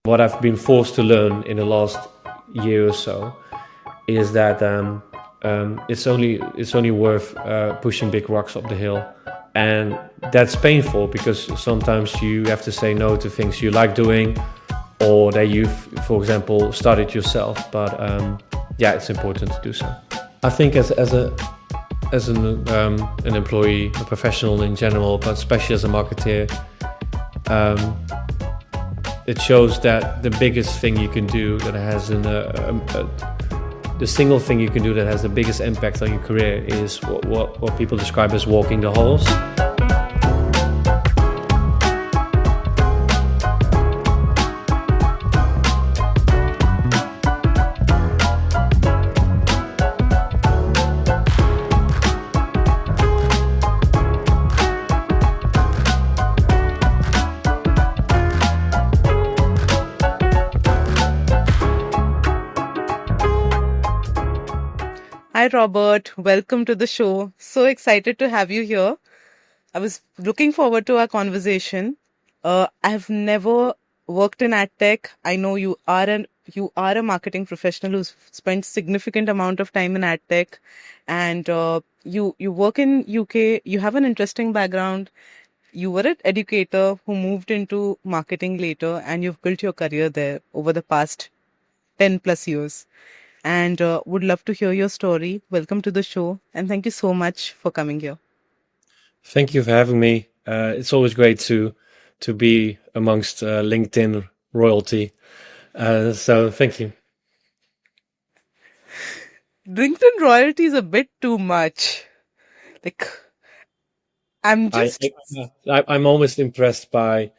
What I've been forced to learn in the last year or so is that it's only worth pushing big rocks up the hill, and that's painful because sometimes you have to say no to things you like doing, or that you've, for example, started yourself. But yeah, it's important to do so. I think as an employee, a professional in general, but especially as a marketeer, it shows that the biggest thing you can do that has the single thing you can do that has the biggest impact on your career is what people describe as walking the halls. Hi, Robert. Welcome to the show. So excited to have you here. I was looking forward to our conversation. I have never worked in Adtech. I know you are a marketing professional who's spent significant amount of time in Adtech, and you work in UK. You have an interesting background. You were an educator who moved into marketing later, and you've built your career there over the past 10 plus years. And would love to hear your story. Welcome to the show, and thank you so much for coming here. Thank you for having me. It's always great to be amongst LinkedIn royalty. So thank you. LinkedIn royalty is a bit too much. Like, I'm almost impressed by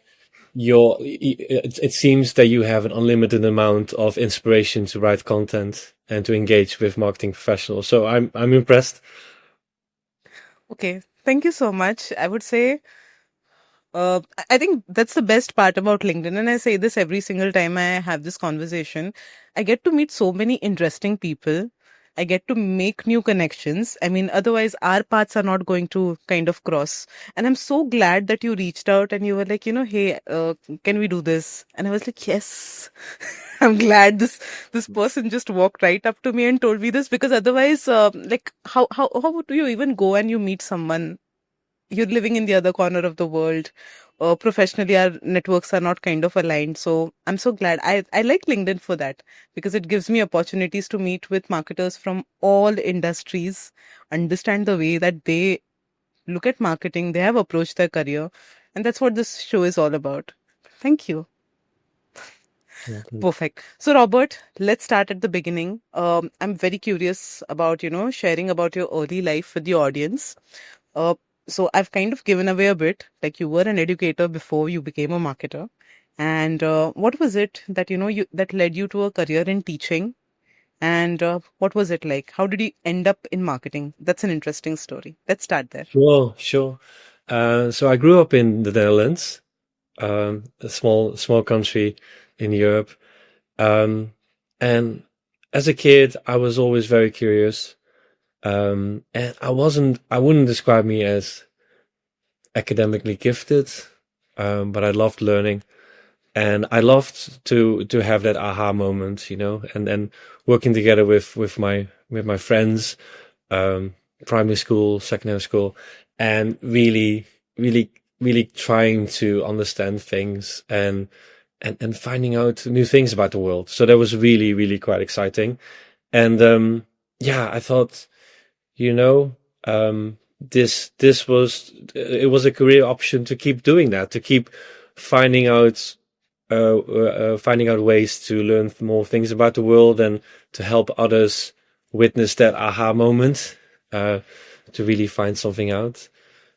your. It seems that you have an unlimited amount of inspiration to write content and to engage with marketing professionals. So I'm impressed. Okay, thank you so much. I would say, I think that's the best part about LinkedIn, and I say this every single time I have this conversation. I get to meet so many interesting people. I get to make new connections. I mean, otherwise our paths are not going to kind of cross. And I'm so glad that you reached out and you were like, hey, can we do this? And I was like, yes. I'm glad this person just walked right up to me and told me this, because otherwise, like, how would you even go and you meet someone? You're living in the other corner of the world. Professionally, our networks are not kind of aligned. So I'm so glad. I like LinkedIn for that, because it gives me opportunities to meet with marketers from all industries, understand the way that they look at marketing, they have approached their career. And that's what this show is all about. Thank you. Perfect. So, Robert, let's start at the beginning. I'm very curious about, sharing about your early life with the audience. So I've kind of given away a bit, like you were an educator before you became a marketer. And what was it that, that led you to a career in teaching? And what was it like? How did you end up in marketing? That's an interesting story. Let's start there. Sure. So I grew up in the Netherlands, a small country in Europe. And as a kid, I was always very curious. And I wouldn't describe me as academically gifted, but I loved learning, and I loved to have that aha moment, and then working together with my friends, primary school, secondary school, and really trying to understand things and finding out new things about the world. So that was really quite exciting. And yeah, I thought, this was a career option to keep doing that, to keep finding out ways to learn more things about the world and to help others witness that aha moment, to really find something out.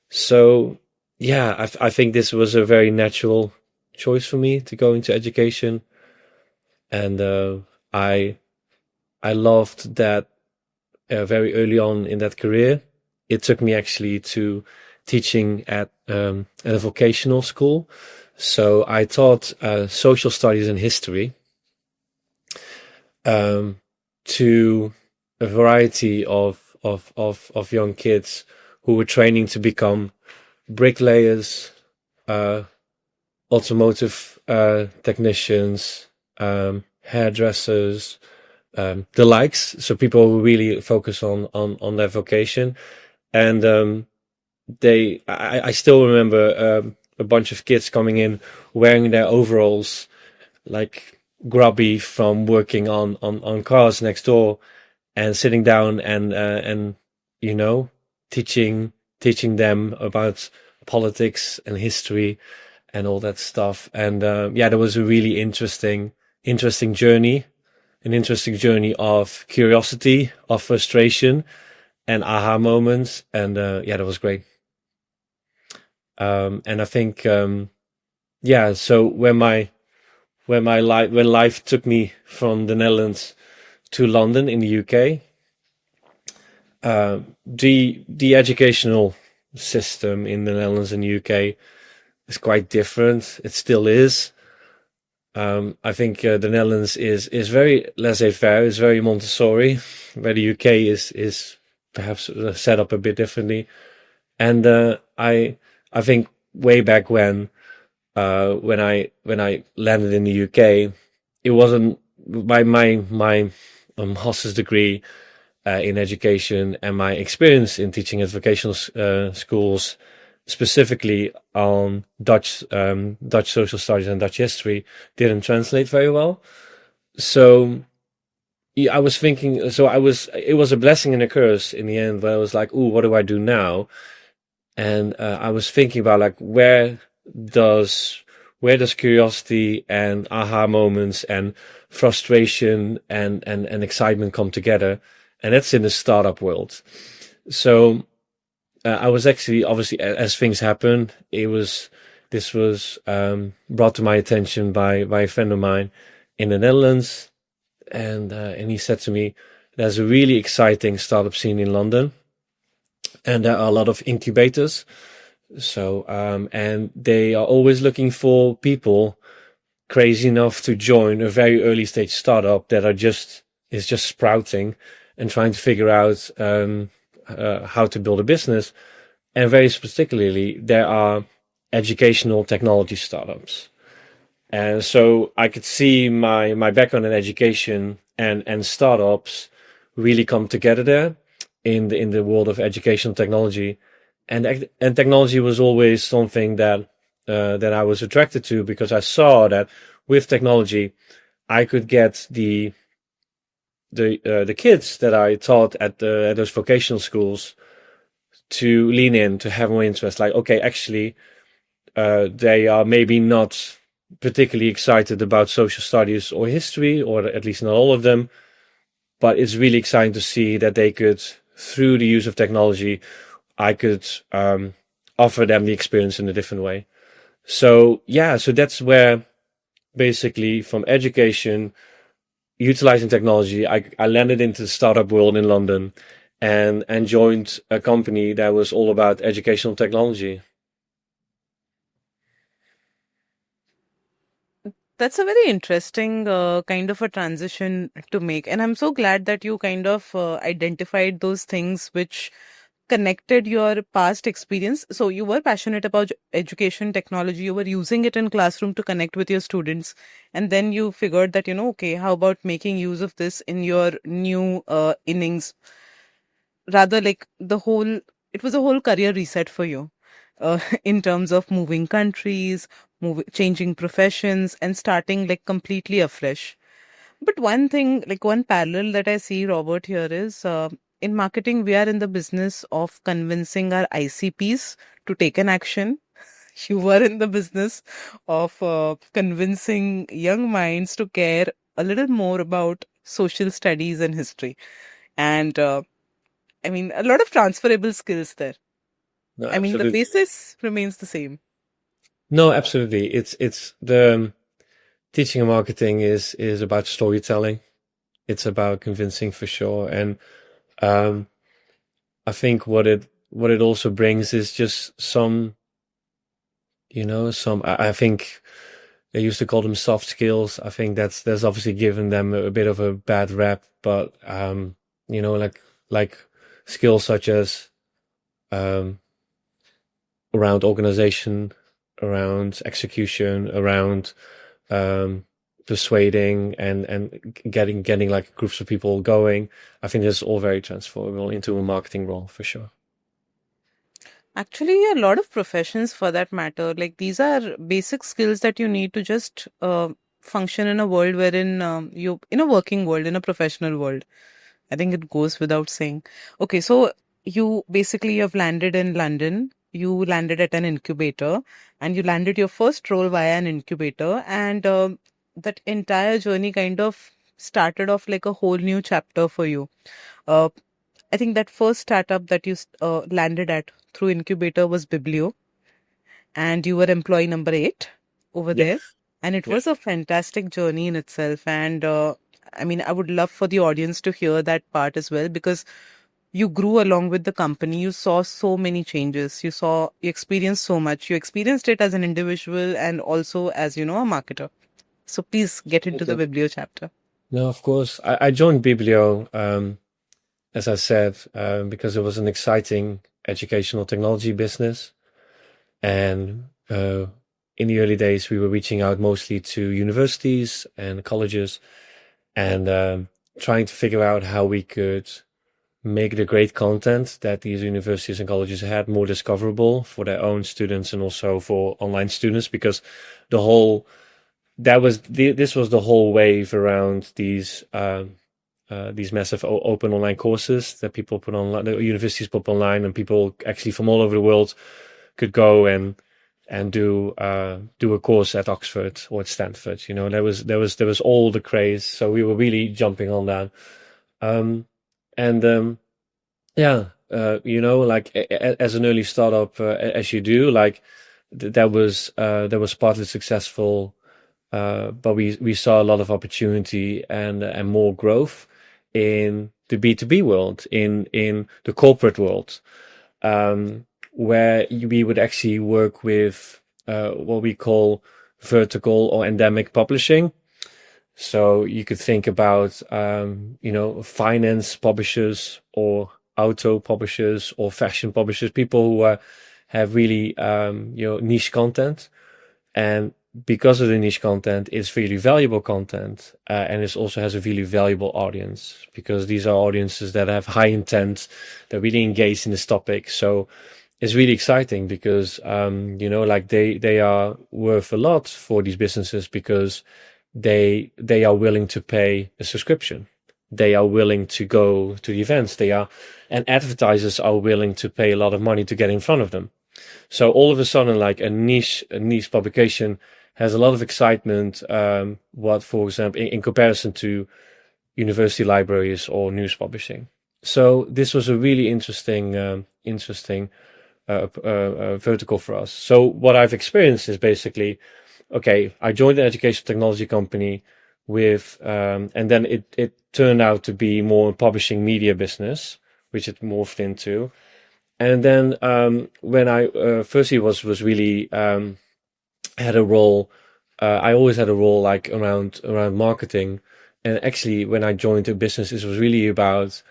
So yeah, I think this was a very natural choice for me to go into education, and I loved that. Very early on in that career, it took me actually to teaching at a vocational school. So I taught social studies and history to a variety of young kids who were training to become bricklayers, automotive technicians, hairdressers, the likes. So people who really focus on their vocation. And I still remember a bunch of kids coming in wearing their overalls, like grubby from working on cars next door, and sitting down and you know teaching them about politics and history and all that stuff. And yeah, that was a really interesting journey, an interesting journey of curiosity, of frustration, and aha moments. And yeah, that was great. And I think yeah, so when life took me from the Netherlands to London in the UK, the educational system in the Netherlands and the UK is quite different. It still is. I think the Netherlands is very laissez-faire, is very Montessori, where the UK is perhaps set up a bit differently. And I think way back when I landed in the UK, it wasn't my master's degree in education and my experience in teaching at vocational schools, specifically on Dutch social studies and Dutch history, didn't translate very well. So yeah, I was thinking, it was a blessing and a curse in the end, where I was like, "Ooh, what do I do now?" And I was thinking about like does where does curiosity and aha moments and frustration and excitement come together, and that's in the startup world. So I was actually, obviously, as things happen, this was brought to my attention by a friend of mine in the Netherlands, and he said to me, "There's a really exciting startup scene in London, and there are a lot of incubators. So and they are always looking for people crazy enough to join a very early stage startup that is just sprouting and trying to figure out how to build a business. And very particularly, there are educational technology startups. And so I could see my background in education and startups really come together there in the world of educational technology. And technology was always something that I was attracted to, because I saw that with technology I could get the kids that I taught at those vocational schools to lean in, to have more interest. Like, okay, actually, they are maybe not particularly excited about social studies or history, or at least not all of them, but it's really exciting to see that they could, through the use of technology, I could offer them the experience in a different way. So yeah, so that's where basically from education, utilizing technology, I landed into the startup world in London and joined a company that was all about educational technology. That's a very interesting kind of a transition to make. And I'm so glad that you kind of identified those things which connected your past experience. So you were passionate about education technology, you were using it in classroom to connect with your students. And then you figured that, okay, how about making use of this in your new innings? Rather, like it was a whole career reset for you in terms of moving countries, changing professions, and starting like completely afresh. But one thing, like one parallel that I see, Robert, here is in marketing, we are in the business of convincing our ICPs to take an action. You were in the business of convincing young minds to care a little more about social studies and history. And I mean, a lot of transferable skills there. No, I mean, the absolutely. basis remains the same. No, absolutely. It's the teaching and marketing is about storytelling. It's about convincing for sure. And um, I think what it also brings is just some, I think they used to call them soft skills. I think that's obviously given them a bit of a bad rap, but like skills such as um, around organization, around execution, around um, persuading and getting like groups of people going. I think this is all very transferable into a marketing role for sure. Actually, a lot of professions for that matter, like these are basic skills that you need to just function in a world wherein you, in a working world, in a professional world. I think it goes without saying. Okay, so you basically have landed in London. You landed at an incubator, and you landed your first role via an incubator, and that entire journey kind of started off like a whole new chapter for you. Uh, I think that first startup that you landed at through incubator was Bibblio, and you were employee number 8 over Yeah, there. And it yeah. was a fantastic journey in itself. And I mean, I would love for the audience to hear that part as well, because you grew along with the company. You saw so many changes. You experienced so much. You experienced it as an individual and also as, a marketer. So please get into the Okay. Biblio chapter. No, of course. I joined Bibblio, as I said, because it was an exciting educational technology business. And in the early days, we were reaching out mostly to universities and colleges and trying to figure out how we could make the great content that these universities and colleges had more discoverable for their own students and also for online students, because the whole this was the whole wave around these massive open online courses that people put online, the universities put online, and people actually from all over the world could go and do a course at Oxford or at Stanford. You know, there was all the craze, so we were really jumping on that. Um, and yeah, like as an early startup, as you do, like that was partly successful, but we saw a lot of opportunity and more growth in the B2B world, in the corporate world, where we would actually work with what we call vertical or endemic publishing. So you could think about, finance publishers or auto publishers or fashion publishers, people who have really, niche content. And because of the niche content, it's really valuable content. And it also has a really valuable audience, because these are audiences that have high intent, that really engage in this topic. So it's really exciting because, like they are worth a lot for these businesses, because they are willing to pay a subscription. They are willing to go to the events. And advertisers are willing to pay a lot of money to get in front of them. So all of a sudden, like a niche publication has a lot of excitement. What, for example, in comparison to university libraries or news publishing. So this was a really interesting vertical for us. So what I've experienced is basically, okay, I joined an education technology company and then it turned out to be more a publishing media business, which it morphed into. And then when I firstly was really had a role, I always had a role like around marketing. And actually, when I joined the business, it was really about,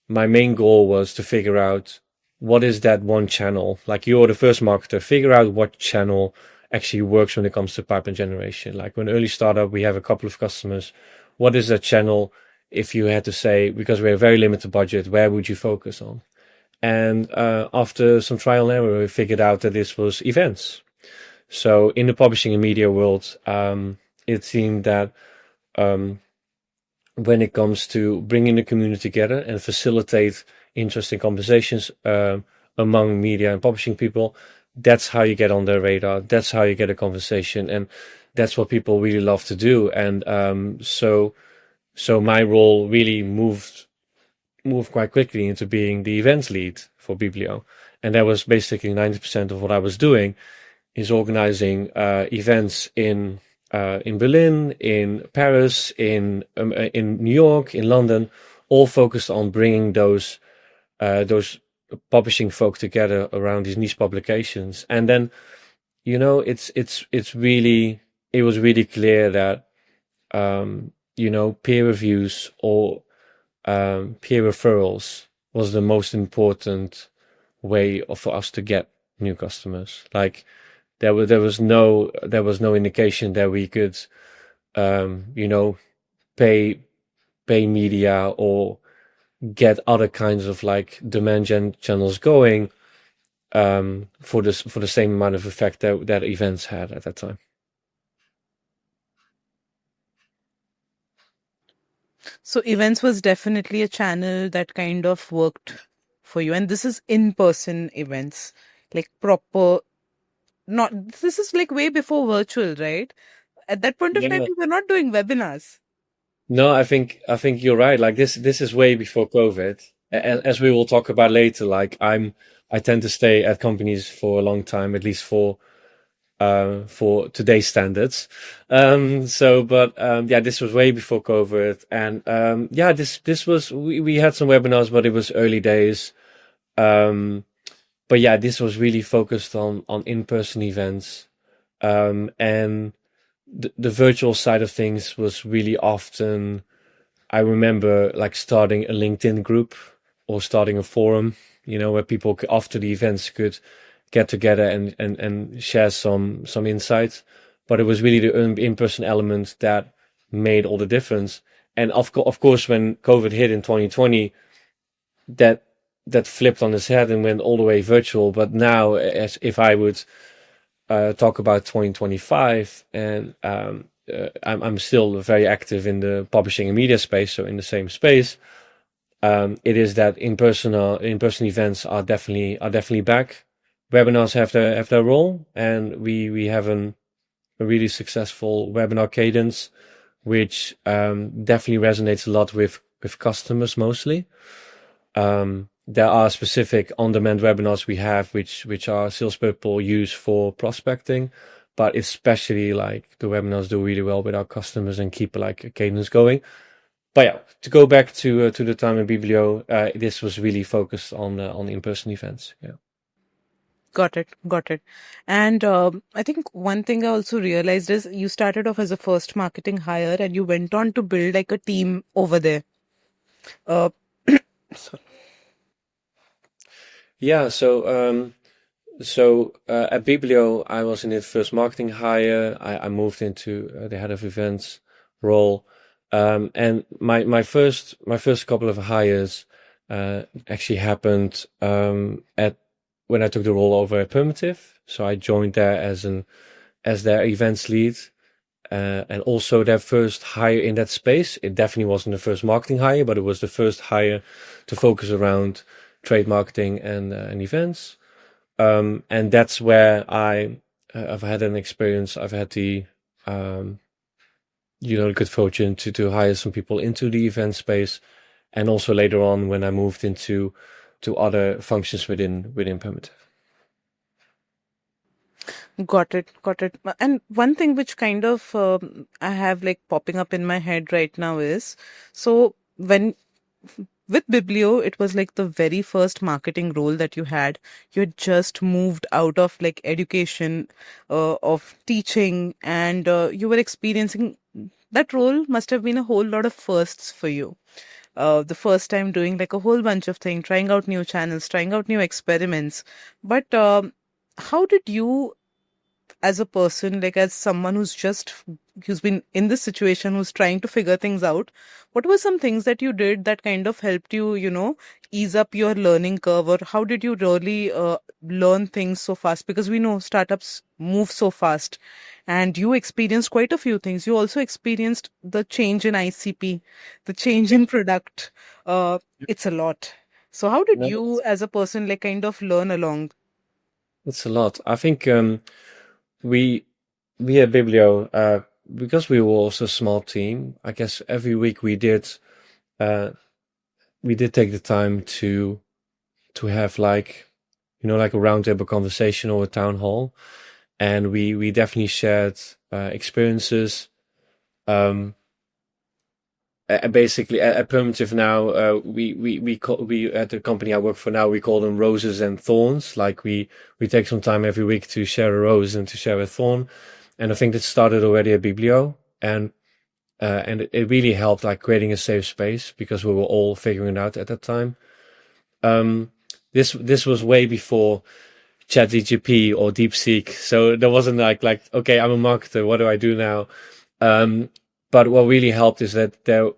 my main goal was to figure out what is that one channel. Like, you're the first marketer, figure out what channel actually works when it comes to pipeline generation. Like, when early startup, we have a couple of customers. What is that channel? If you had to say, because we have very limited budget, where would you focus on? And after some trial and error, we figured out that this was events. So in the publishing and media world, it seemed that when it comes to bringing the community together and facilitate interesting conversations among media and publishing people, that's how you get on their radar. That's how you get a conversation, and that's what people really love to do. And so my role really moved quite quickly into being the events lead for Bibblio, and that was basically 90% of what I was doing, is organizing events in Berlin, in Paris, in New York, in London, all focused on bringing those publishing folk together around these niche publications. And then, it was really clear that peer reviews or peer referrals was the most important way for us to get new customers. Like, there was no indication that we could, you know, pay media or get other kinds of like demand channels going, for the same amount of effect that events had at that time. So events was definitely a channel that kind of worked for you. And this is in-person events, like proper, not, this is like way before virtual, right? At that point of time, Yeah. you were not doing webinars. No, I think you're right. Like this is way before COVID. As we will talk about later, like I tend to stay at companies for a long time, at least for today's standards. Yeah, this was way before COVID, and yeah, this was we had some webinars, but it was early days. Um, but yeah, this was really focused on in-person events, and the virtual side of things was really often. I remember like starting a LinkedIn group or starting a forum, where people after the events could get together and share some insights. But it was really the in-person element that made all the difference. And of course, when COVID hit in 2020, that that flipped on its head and went all the way virtual. But now, as if I would talk about 2025, and I'm still very active in the publishing and media space, so in the same space. It is that in-person events are definitely back. Webinars have their role, and we have a really successful webinar cadence, which definitely resonates a lot with customers mostly. There are specific on-demand webinars we have, which our salespeople use for prospecting, but especially like the webinars do really well with our customers and keep like a cadence going. But yeah, to go back to the time in Bibblio, this was really focused on in-person events. Yeah. Got it. Got it. And I think one thing I also realized is you started off as a first marketing hire and you went on to build like a team over there. Uh, sorry. Yeah. So at Bibblio, I was in the first marketing hire. I moved into the head of events role, and my first couple of hires actually happened at when I took the role over at Permutive. So I joined there as their events lead, and also their first hire in that space. It definitely wasn't the first marketing hire, but it was the first hire to focus around trade marketing and events. And that's where I've had an experience. I've had the um, good fortune to hire some people into the event space, and also later on when I moved into to other functions within Permutive. Got it. Got it. And one thing which kind of I have like popping up in my head right now is so when with Biblio, it was like the very first marketing role that you had. You had just moved out of like education, of teaching, and you were experiencing that role must have been a whole lot of firsts for you. The first time doing like a whole bunch of things, trying out new channels, trying out new experiments. But how did you as a person, like as someone who's been in this situation, who's trying to figure things out, what were some things that you did that kind of helped you, ease up your learning curve, or how did you really learn things so fast? Because we know startups move so fast, and you experienced quite a few things. You also experienced the change in ICP, the change in product. It's a lot. So how did No, you, as a person, like kind of learn along? it's a lot. I think we we at Biblio, because we were also a small team. I guess every week uh, we did take the time to have like like a roundtable conversation or a town hall, and we definitely shared experiences. Um, Basically, at Permutive now, we at the company I work for now, we call them roses and thorns. Like we take some time every week to share a rose and to share a thorn, and I think that started already at Biblio, and it really helped like creating a safe space because we were all figuring it out at that time. Um, this was way before ChatGPT or DeepSeek. So there wasn't like, okay, I'm a marketer. What do I do now? But what really helped is that there,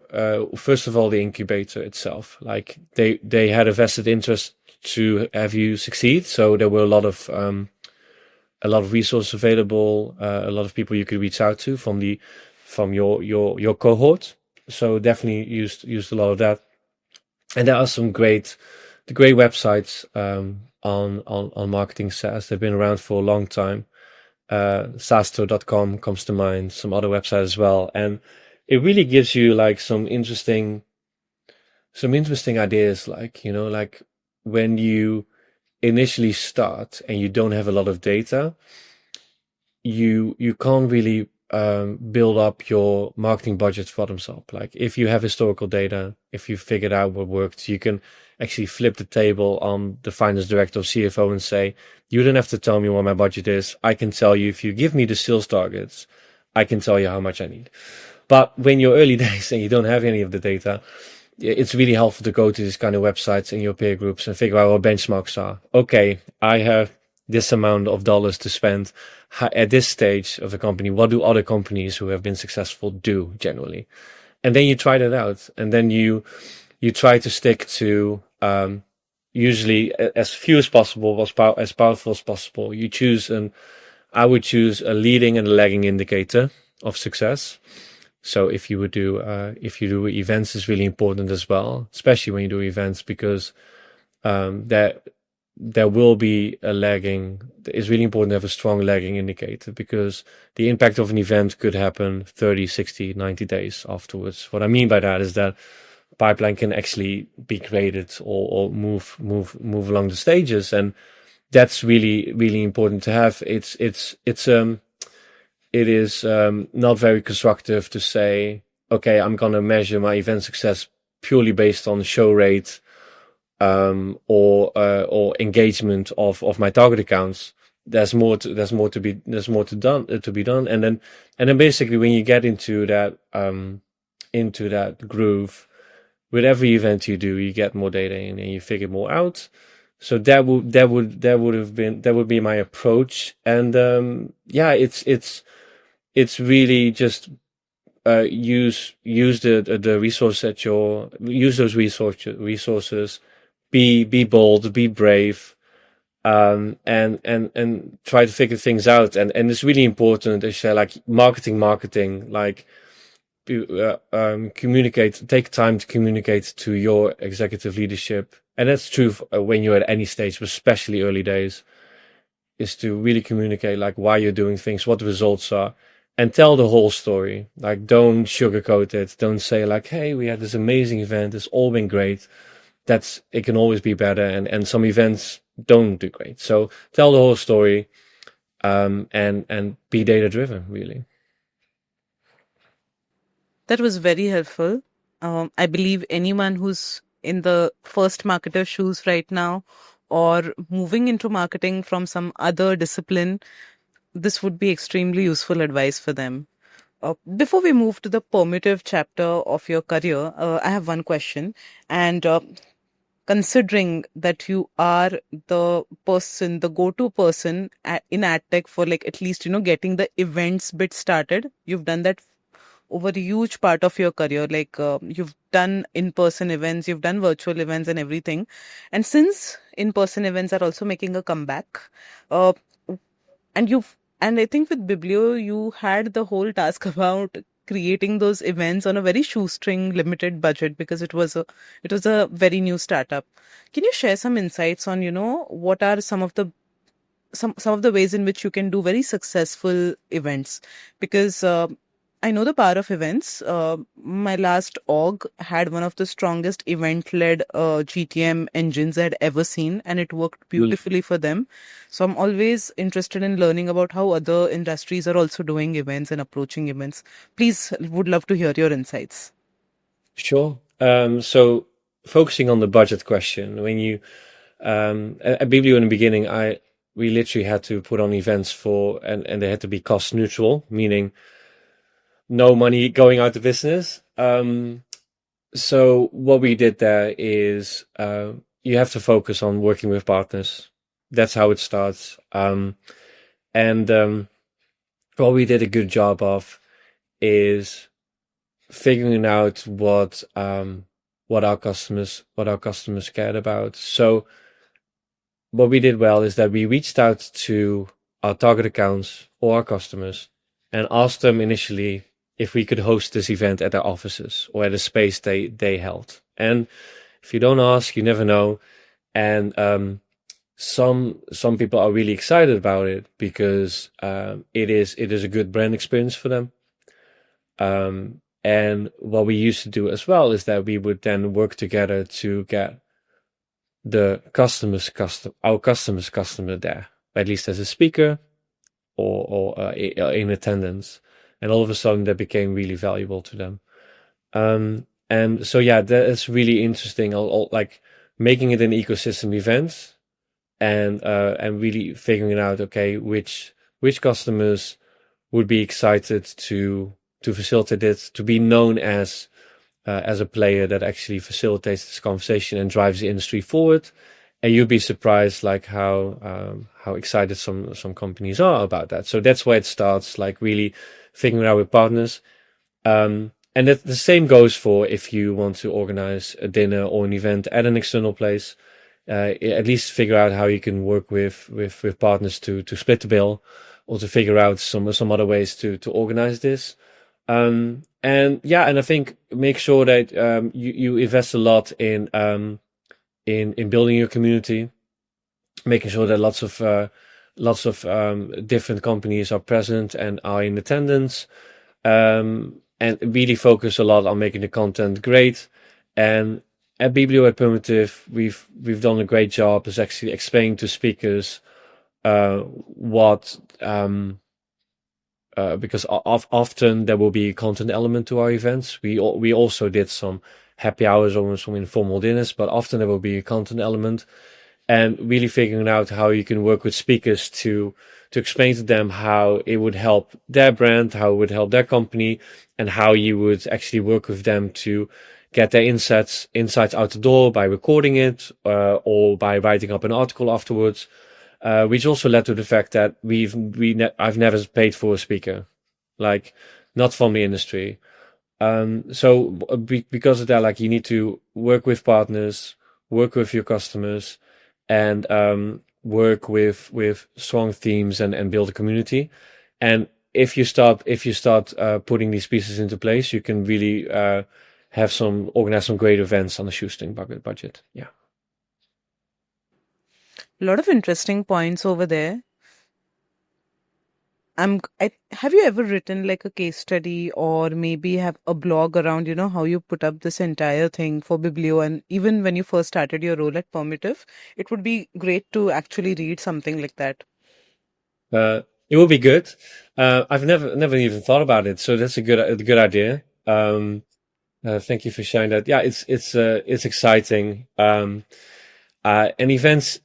first of all, the incubator itself, like they had a vested interest to have you succeed. So there were a lot of resources available, a lot of people you could reach out to from your cohort. So definitely used a lot of that. And there are some great websites on marketing SaaS. They've been around for a long time. Sasto.com comes to mind, some other websites as well. And it really gives you like some interesting ideas, like, like when you initially start and you don't have a lot of data, you can't really build up your marketing budgets for themselves. Like if you have historical data, if you figured out what worked, you can actually flip the table on the finance director or CFO and say, you don't have to tell me what my budget is. I can tell you, if you give me the sales targets, I can tell you how much I need. But when you're early days and you don't have any of the data, it's really helpful to go to these kind of websites in your peer groups and figure out what benchmarks are. Okay, I have this amount of dollars to spend at this stage of the company. What do other companies who have been successful do generally? And then you try that out, and then you try to stick to usually as few as possible, as powerful as possible. I would choose a leading and a lagging indicator of success. So if you do events, is really important as well, especially when you do events, because there will be a lagging. It's really important to have a strong lagging indicator, because the impact of an event could happen 30, 60, 90 days afterwards. What I mean by that is that pipeline can actually be created or move along the stages, and that's really, really important to have. It is not very constructive to say, okay, I'm going to measure my event success purely based on show rate or engagement of my target accounts. There's more to be done, and then basically when you get into that groove, with every event you do, you get more data in and you figure more out. So that would be my approach, and it's really just use the resource at use those resources. Be bold, be brave, and try to figure things out. And it's really important to share, like marketing, like communicate. Take time to communicate to your executive leadership, and that's true when you're at any stage, especially early days. Is to really communicate like why you're doing things, what the results are, and tell the whole story. Like, don't sugarcoat it. Don't say like, hey, we had this amazing event, it's all been great. It can always be better, and some events don't do great. So tell the whole story, and be data driven, really. That was very helpful. I believe anyone who's in the first marketer shoes right now, or moving into marketing from some other discipline, this would be extremely useful advice for them. Before we move to the Permutive chapter of your career, I have one question. And considering that you are the go-to person in Adtech for like at least, getting the events bit started, you've done that over a huge part of your career. Like you've done in-person events, you've done virtual events and everything. And since in-person events are also making a comeback, uh, and I think with Bibblio, you had the whole task about creating those events on a very shoestring limited budget, because it was a very new startup. Can you share some insights on, what are some of the ways in which you can do very successful events? Because I know the power of events. My last org had one of the strongest event-led GTM engines I'd ever seen, and it worked beautifully for them. So I'm always interested in learning about how other industries are also doing events and approaching events. Please, would love to hear your insights. Sure. So focusing on the budget question, when you at Bibblio in the beginning, we literally had to put on events and they had to be cost neutral, meaning no money going out of business. So what we did there is you have to focus on working with partners. that's how it starts. And what we did a good job of is figuring out what our customers cared about. So what we did well is that we reached out to our target accounts or our customers and asked them initially if we could host this event at their offices or at a space they held. And if you don't ask, you never know. And some people are really excited about it because it is a good brand experience for them. And what we used to do as well is that we would then work together to get our customer's customer there, at least as a speaker or in attendance. And all of a sudden that became really valuable to them. And so, yeah, that is really interesting. Like making it an ecosystem event and really figuring out, okay, which customers would be excited to facilitate it, to be known as a player that actually facilitates this conversation and drives the industry forward. And you'd be surprised, like how excited some companies are about that. So that's where it starts, like really figuring out with partners. And that the same goes for if you want to organize a dinner or an event at an external place. At least figure out how you can work with partners to split the bill, or to figure out some other ways to organize this. And yeah, and I think make sure that you invest a lot in building your community, making sure that lots of different companies are present and are in attendance, and really focus a lot on making the content great. And at Bibblio, at Permutive, we've done a great job is actually explaining to speakers what because often there will be a content element to our events. We also did some happy hours or some informal dinners, but often there will be a content element, and really figuring out how you can work with speakers to explain to them how it would help their brand, how it would help their company, and how you would actually work with them to get their insights out the door by recording it or by writing up an article afterwards. Which also led to the fact that I've never paid for a speaker, like not from the industry. So because of that, like you need to work with partners, work with your customers, and work with strong themes and build a community. And if you start putting these pieces into place, you can really organize some great events on a shoestring budget. Yeah. A lot of interesting points over there. Have you ever written like a case study or maybe have a blog around, how you put up this entire thing for Biblio, and even when you first started your role at Permutive, it would be great to actually read something like that. It would be good. I've never even thought about it, so that's a good idea. Thank you for sharing that. Yeah, it's exciting. And events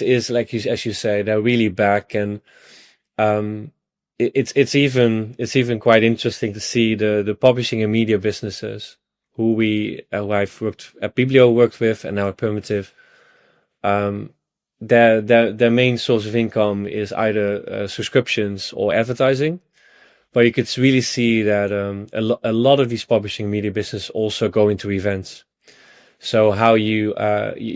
is like as you say, they're really back, and it's even quite interesting to see the publishing and media businesses who I've worked at Bibblio worked with, and now at Permutive. Their main source of income is either subscriptions or advertising. But you could really see that a lot of these publishing media business also go into events. So how you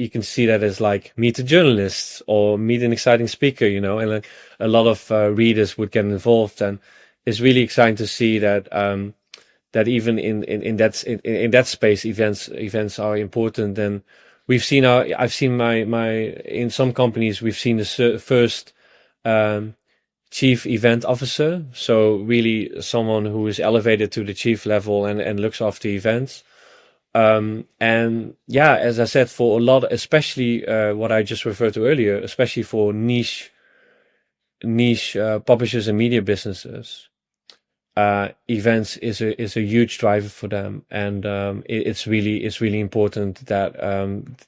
can see that as like meet a journalist or meet an exciting speaker, and like a lot of readers would get involved, and it's really exciting to see that that even in that space, events are important. And I've seen my in some companies we've seen the first chief event officer, so really someone who is elevated to the chief level and looks after events. And yeah, as I said, for a lot, especially what I just referred to earlier, especially for niche publishers and media businesses, events is a huge driver for them, and it's really important that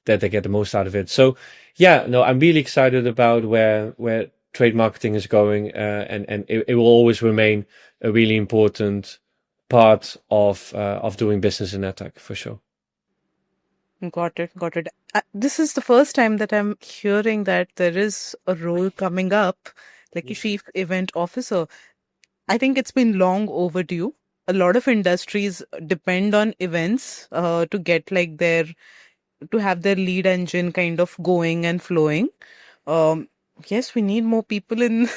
that they get the most out of it. So yeah, no, I'm really excited about where trade marketing is going, and it will always remain a really important part of doing business in Adtech for sure. Got it. Got it. This is the first time that I'm hearing that there is a role coming up, like a chief event officer. I think it's been long overdue. A lot of industries depend on events to get like to have their lead engine kind of going and flowing. Um, yes, we need more people in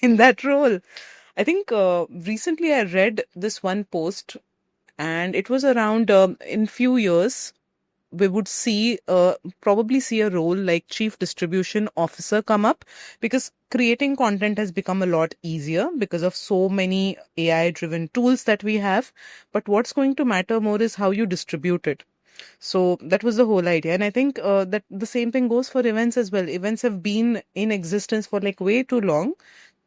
in that role. I think recently I read this one post, and it was around in few years we would see probably see a role like chief distribution officer come up, because creating content has become a lot easier because of so many AI driven tools that we have. But what's going to matter more is how you distribute it. So that was the whole idea. And I think that the same thing goes for events as well. Events have been in existence for like way too long.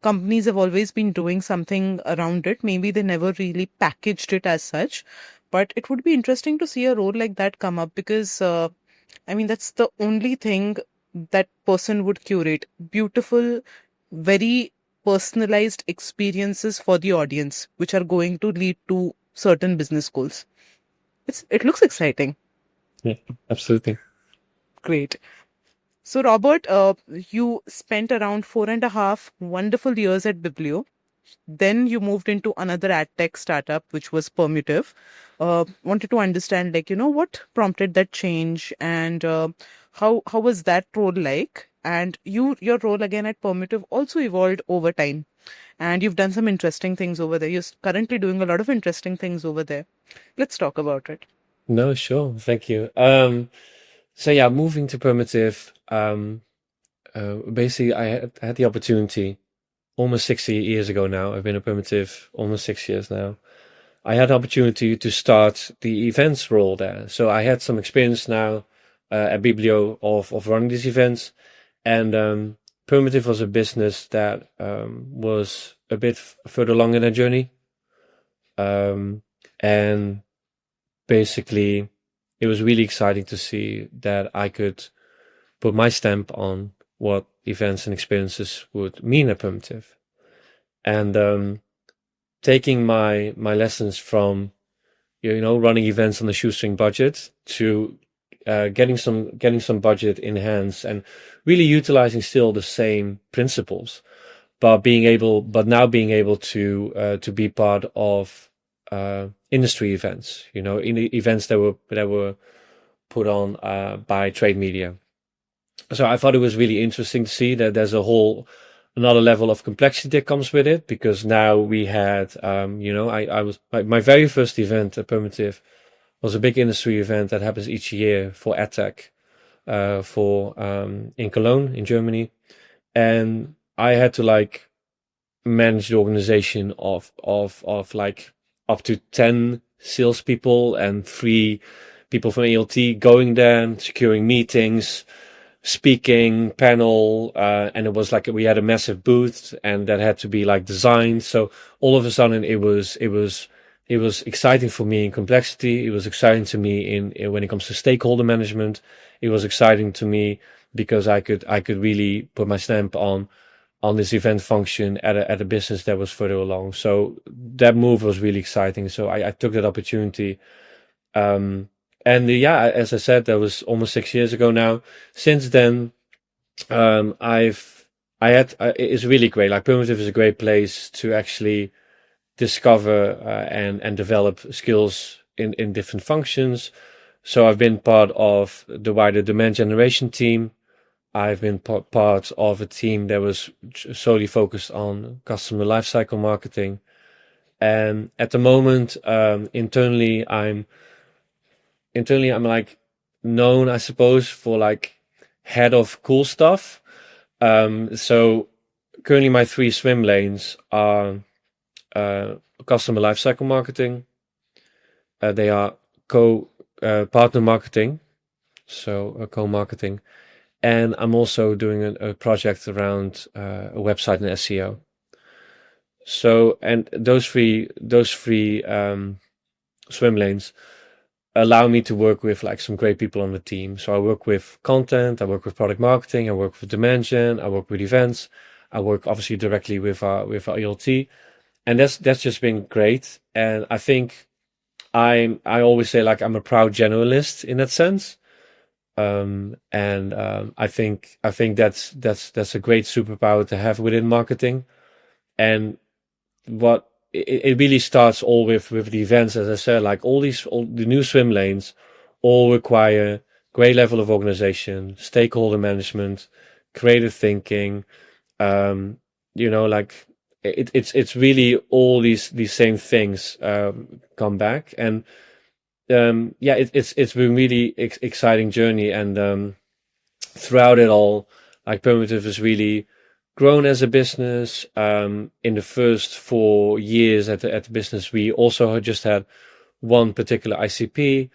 Companies have always been doing something around it. Maybe they never really packaged it as such. But it would be interesting to see a role like that come up, because I mean, that's the only thing that person would curate. Beautiful, very personalized experiences for the audience, which are going to lead to certain business goals. It looks exciting. Yeah, absolutely. Great. So, Robert, you spent around 4.5 wonderful years at Bibblio. Then you moved into another Adtech startup, which was Permutive. Wanted to understand, like, what prompted that change, and how was that role like? And your role again at Permutive also evolved over time, and you've done some interesting things over there. You're currently doing a lot of interesting things over there. Let's talk about it. No, sure. Thank you. So yeah, moving to Permutive, basically I had the opportunity almost 60 years ago now. I've been a Permutive almost 6 years now. I had the opportunity to start the events role there. So I had some experience now at Bibblio of running these events. And Permutive was a business that was a bit further along in their journey. And basically, it was really exciting to see that I could put my stamp on what events and experiences would mean at Permutive. And taking my lessons from running events on a shoestring budget to getting some budget in hands and really utilizing still the same principles, but now being able to be part of industry events, in the events that were put on by trade media. So I thought it was really interesting to see that there's another level of complexity that comes with it, because now we had, I was my very first event at Permutive was a big industry event that happens each year for Adtech, for in Cologne in Germany, and I had to like manage the organization of like up to 10 salespeople and 3 people from ALT going there, securing meetings, speaking panel, and it was like we had a massive booth and that had to be like designed. So all of a sudden it was exciting for me in complexity. It was exciting to me in when it comes to stakeholder management. It was exciting to me because I could really put my stamp on this event function at a business that was further along. So that move was really exciting. So I took that opportunity. Yeah, as I said, that was almost 6 years ago now. Since then, it's really great. Like Permutive is a great place to actually discover and develop skills in different functions. So I've been part of the wider demand generation team. I've been part of a team that was solely focused on customer lifecycle marketing. And at the moment, internally, I'm like known, I suppose, for like head of cool stuff. So currently my 3 swim lanes are customer lifecycle marketing. They are partner marketing, so co-marketing, and I'm also doing a project around a website and SEO. So, and those three swim lanes allow me to work with like some great people on the team. So I work with content, I work with product marketing, I work with demand gen, I work with events, I work obviously directly with our ELT, and that's just been great. And I think I always say like I'm a proud generalist in that sense. I think that's a great superpower to have within marketing. And it really starts all with the events, as I said, like all the new swim lanes all require great level of organization, stakeholder management, creative thinking. Um, like it's really all these same things come back. And yeah, it's been really exciting journey. And throughout it all, like Permutive has really grown as a business. In the first 4 years at the business, we also had just had one particular ICP.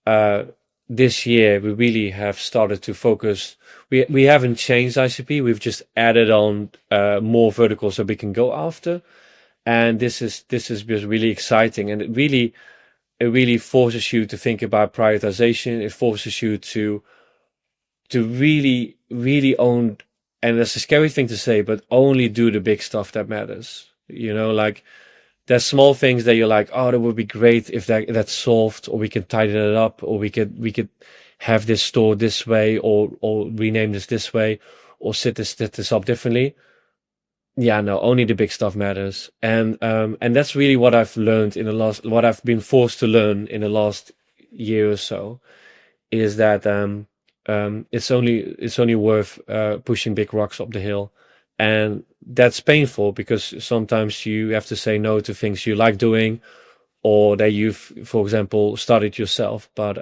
Uh, this year, we really have started to focus. We haven't changed ICP. We've just added on more verticals that we can go after. And this is just really exciting. And it really forces you to think about prioritization. It forces you to really, really own, and that's a scary thing to say, but only do the big stuff that matters. Like there's small things that you're like, oh, that would be great if that's solved, or we can tighten it up, or we could have this store this way, or rename this way, or set this up differently. Yeah, no, only the big stuff matters. And that's really what I've learned what I've been forced to learn in the last year or so, is that it's only worth pushing big rocks up the hill. And that's painful because sometimes you have to say no to things you like doing, or that you've, for example, started yourself. But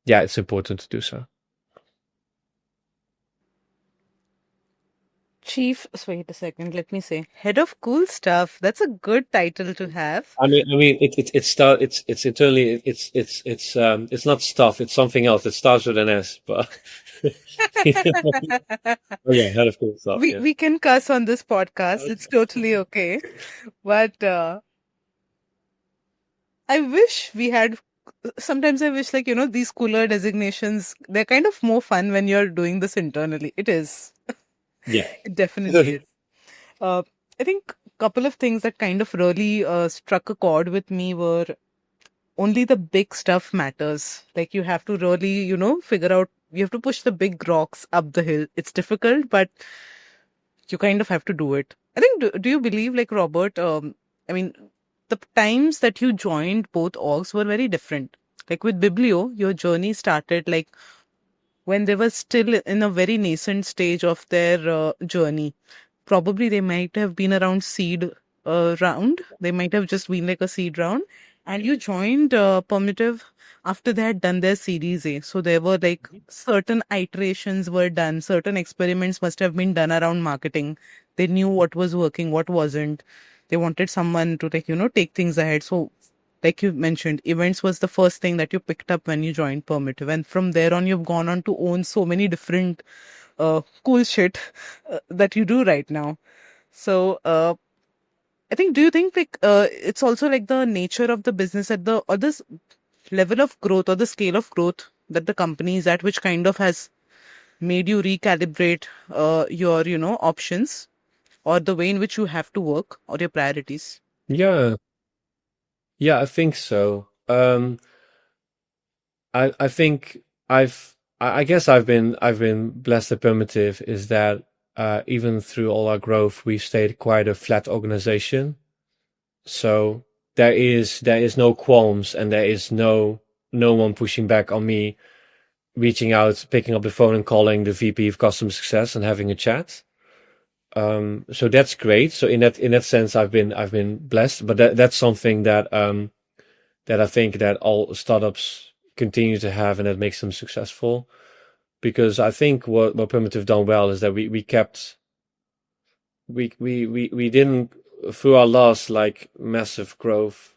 yeah, it's important to do so. Chief, wait a second, let me say, head of cool stuff. That's a good title to have. I mean, it's internally, it's not stuff. It's something else. It starts with an S, but oh yeah, head of cool stuff. we Yeah. we can cuss on this podcast. It's totally okay. But I wish we had. Sometimes I wish, like, these cooler designations, they're kind of more fun when you're doing this internally. It is. Yeah. It definitely is. Uh, I think a couple of things that kind of really struck a chord with me were only the big stuff matters. Like, you have to really, figure out, you have to push the big rocks up the hill. It's difficult, but you kind of have to do it. I think, do you believe, like, Robert, I mean, the times that you joined both orgs were very different. Like with Bibblio, your journey started like when they were still in a very nascent stage of their journey. Probably they might have been around seed round. They might have just been like a seed round. And you joined Permutive after they had done their Series A. So there were like certain iterations were done, certain experiments must have been done around marketing. They knew what was working, what wasn't. They wanted someone to like, take things ahead. So like you mentioned, events was the first thing that you picked up when you joined Permutive. And from there on, you've gone on to own so many different cool shit that you do right now. So I think, do you think like it's also like the nature of the business at the or this level of growth or the scale of growth that the company is at, which kind of has made you recalibrate your options or the way in which you have to work or your priorities? Yeah. Yeah, I think so. I think I guess I've been blessed at Primitive, is that even through all our growth, we've stayed quite a flat organization. So there is no qualms, and there is no one pushing back on me reaching out, picking up the phone and calling the VP of customer success and having a chat. So that's great. So in that sense, I've been blessed. But that's something that I think that all startups continue to have, and that makes them successful. Because I think what Primitive done well is that we didn't, through our last like massive growth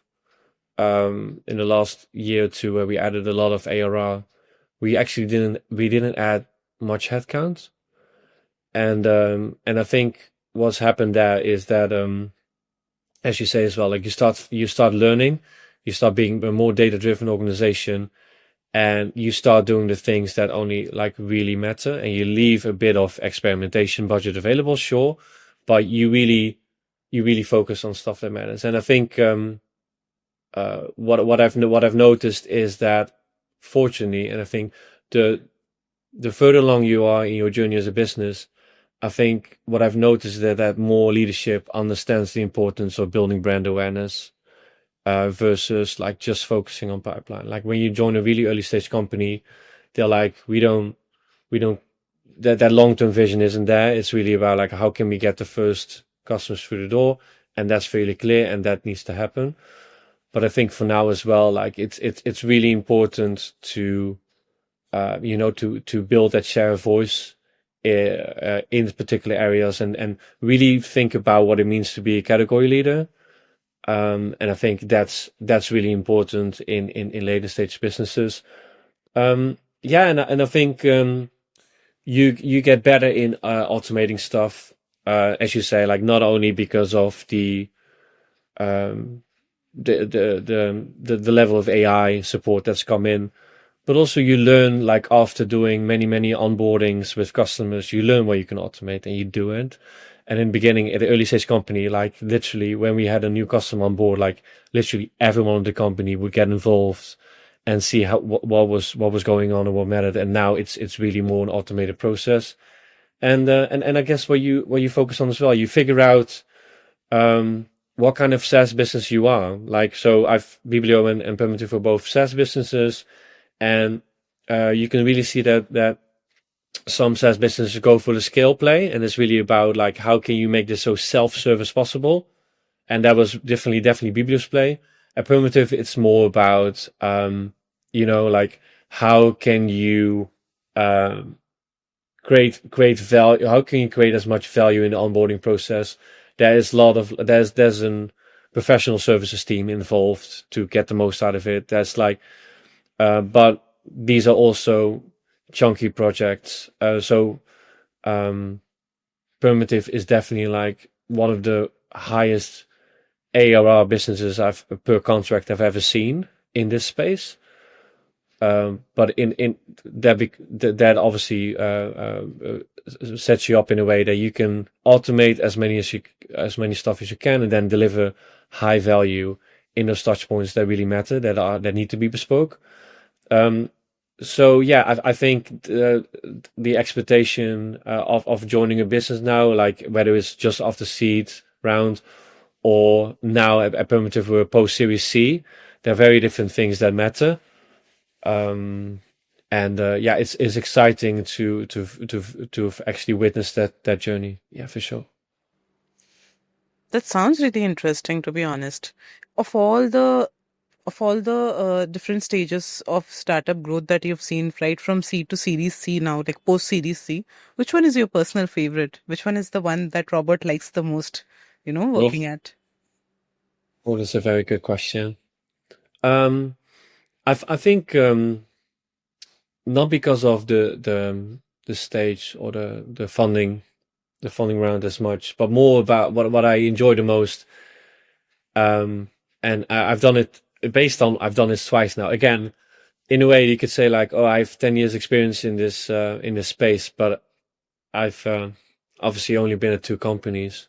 in the last year or two, where we added a lot of ARR, we didn't add much headcount. And I think what's happened there is that as you say as well, like you start learning, you start being a more data driven organization, and you start doing the things that only like really matter, and you leave a bit of experimentation budget available, sure, but you really focus on stuff that matters. And I think what I've noticed is that, fortunately, and I think the the further along you are in your journey as a business, I think what I've noticed is that more leadership understands the importance of building brand awareness versus like just focusing on pipeline. Like when you join a really early stage company, they're like, we don't, that long-term vision isn't there. It's really about like, how can we get the first customers through the door? And that's fairly clear and that needs to happen. But I think for now as well, like it's really important to, to build that share of voice in particular areas and really think about what it means to be a category leader. And I think that's really important in later stage businesses. And I think you get better in automating stuff, as you say, like not only because of um, the level of AI support that's come in, but also you learn like after doing many onboardings with customers, you learn what you can automate and you do it. And in the beginning, at the early stage company, like literally when we had a new customer on board, like literally everyone in the company would get involved and see what was going on and what mattered. And now it's really more an automated process. And I guess what you focus on as well, you figure out what kind of SaaS business you are. Like so, Bibblio and Permutive are both SaaS businesses, and you can really see that some SaaS businesses go for the scale play, and it's really about like how can you make this so self-service possible. And that was definitely Biblio's play. At Permutive, it's more about like how can you create value? How can you create as much value in the onboarding process? There's a professional services team involved to get the most out of it. That's like, but these are also chunky projects. So Permutive is definitely like one of the highest ARR businesses per contract I've ever seen in this space. But in that obviously sets you up in a way that you can automate as many stuff as you can, and then deliver high value in those touch points that really matter, that need to be bespoke. So yeah, I think the expectation of joining a business now, like whether it's just after seed round or now at Permutive we're post Series C, there are very different things that matter. It's exciting to actually witness that journey. Yeah, for sure. That sounds really interesting, to be honest. Of all the different stages of startup growth that you've seen, right from C to Series C now, like post Series C, which one is your personal favorite? Which one is the one that Robert likes the most, Well, working at? well, that's a very good question. Um, I think not because of the stage or the funding round as much, but more about what I enjoy the most. And I've done it I've done this twice now. Again, in a way, you could say like, oh, I have 10 years experience in this space, but I've obviously only been at two companies.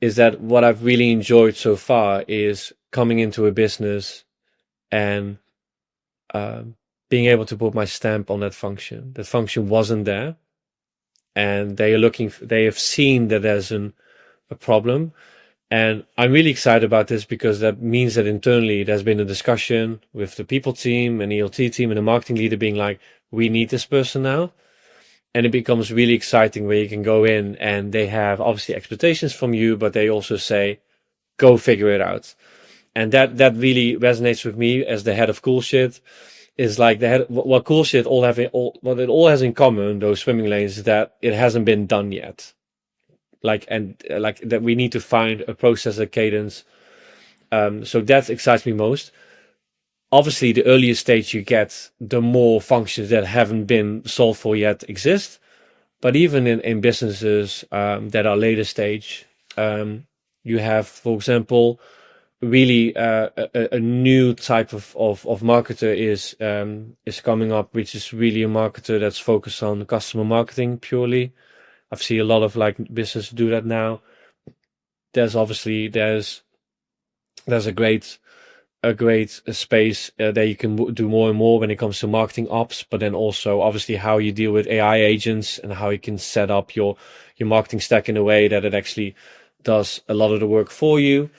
Is that what I've really enjoyed so far is coming into a business and being able to put my stamp on that function. That function wasn't there, and they have seen that there's a problem. And I'm really excited about this because that means that internally there's been a discussion with the people team and ELT team and the marketing leader being like, we need this person now. And it becomes really exciting where you can go in and they have obviously expectations from you, but they also say, go figure it out. And that really resonates with me as the head of Cool Shit. Is like what Cool Shit what it all has in common, those swimming lanes, is that it hasn't been done yet. Like that we need to find a process, a cadence. So that excites me most. Obviously, the earlier stage you get, the more functions that haven't been solved for yet exist. But even in businesses that are later stage, you have, for example, really a new type of marketer is coming up, which is really a marketer that's focused on customer marketing purely. I've seen a lot of like businesses do that now. There's a great a great space that you can do more and more when it comes to marketing ops, but then also obviously how you deal with AI agents and how you can set up your marketing stack in a way that it actually does a lot of the work for you.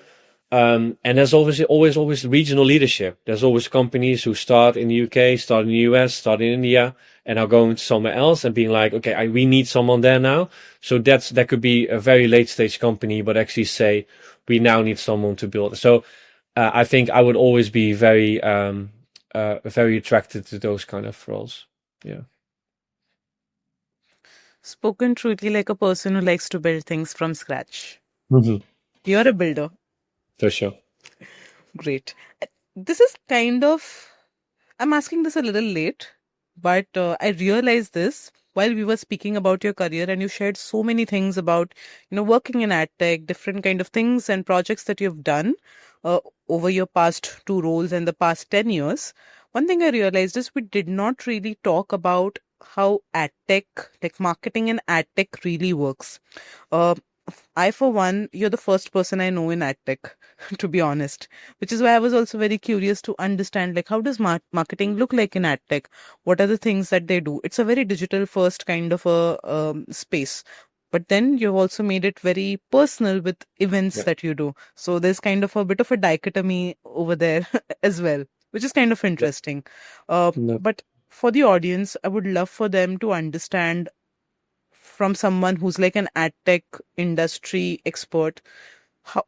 And there's always regional leadership. There's always companies who start in the UK, start in the US, start in India, and are going somewhere else and being like, okay, we need someone there now. So that could be a very late stage company, but actually say, we now need someone to build. So I think I would always be very attracted to those kind of roles. Yeah. Spoken truly like a person who likes to build things from scratch. Mm-hmm. You're a builder. For sure. Great. This is kind of, I'm asking this a little late, but I realized this while we were speaking about your career, and you shared so many things about, working in Adtech, different kind of things and projects that you've done uh, over your past two roles and the past 10 years. One thing I realized is we did not really talk about how Adtech, like marketing in Adtech really works. Uh, I, for one, you're the first person I know in Adtech, to be honest, which is why I was also very curious to understand, like, how does marketing look like in Adtech? What are the things that they do? It's a very digital first kind of a space. But then you've also made it very personal with events Yeah. that you do. So there's kind of a bit of a dichotomy over there as well, which is kind of Yeah. interesting. Uh, No. but for the audience, I would love for them to understand from someone who's like an ad tech industry expert,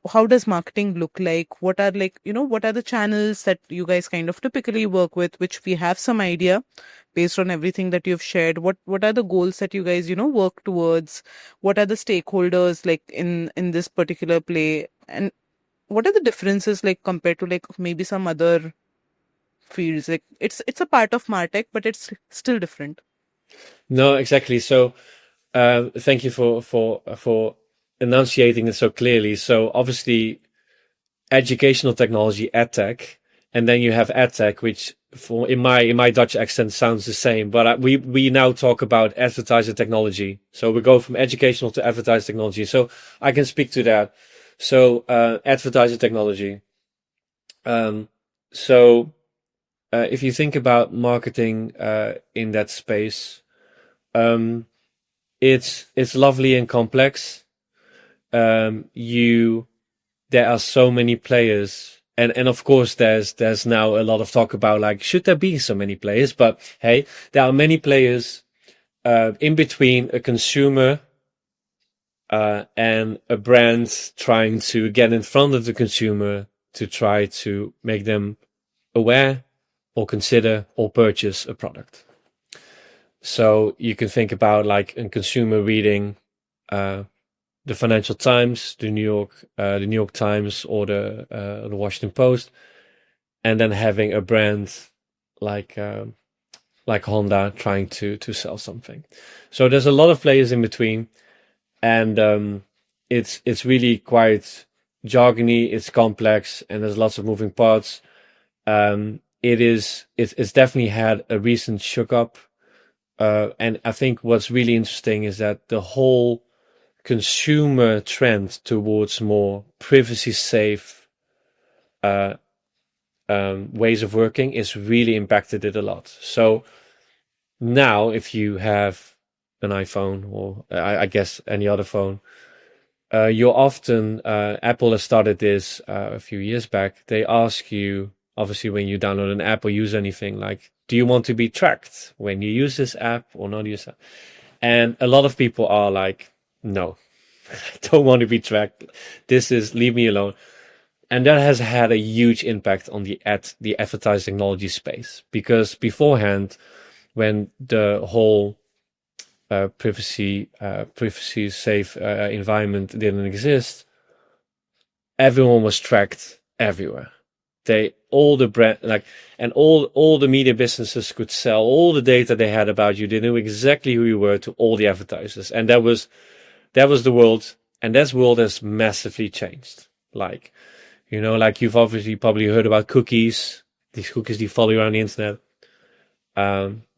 how does marketing look like? What are, like, what are the channels that you guys kind of typically work with, which we have some idea based on everything that you've shared? What are the goals that you guys work towards? What are the stakeholders like in this particular play? And what are the differences like compared to like maybe some other fields? Like it's a part of martech, but it's still different. No, exactly. So thank you for enunciating it so clearly. So obviously, educational technology, Adtech, and then you have Adtech, which for in my Dutch accent sounds the same, but we now talk about advertiser technology. So we go from educational to advertiser technology. So I can speak to that. So advertiser technology. Um, so if you think about marketing in that space, um, it's lovely and complex. You There are so many players, and of course there's now a lot of talk about like should there be so many players? But hey, there are many players in between a consumer and a brand trying to get in front of the consumer to try to make them aware or consider or purchase a product. So you can think about like a consumer reading the Financial Times, the New York Times, or the Washington Post, and then having a brand like Honda trying to sell something. So there's a lot of players in between, and it's really quite jargony. It's complex, and there's lots of moving parts. It's definitely had a recent shook up, and I think what's really interesting is that the whole consumer trend towards more privacy safe ways of working is really impacted it a lot. So now if you have an iPhone or I guess any other phone, you're often Apple has started this a few years back. They ask you, obviously, when you download an app or use anything, like, do you want to be tracked when you use this app or not use it? And a lot of people are like, no, I don't want to be tracked. Leave me alone. And that has had a huge impact on the advertising technology space, because beforehand, when the whole privacy safe environment didn't exist, everyone was tracked everywhere. All the brand, like, and all the media businesses could sell all the data they had about you. They knew exactly who you were to all the advertisers, and that was the world. And that world has massively changed. Like, like you've obviously probably heard about cookies. These cookies they follow you around the internet.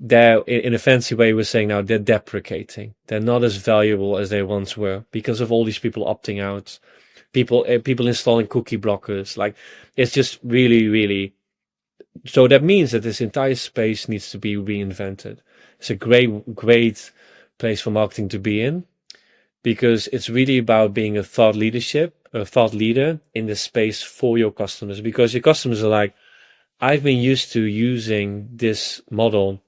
They're in a fancy way, we're saying now they're deprecating. They're not as valuable as they once were because of all these people opting out, people installing cookie blockers. Like it's just really, really. So that means that this entire space needs to be reinvented. It's a great place for marketing to be in because it's really about being a thought leader in the space for your customers. Because your customers are like, I've been used to using this model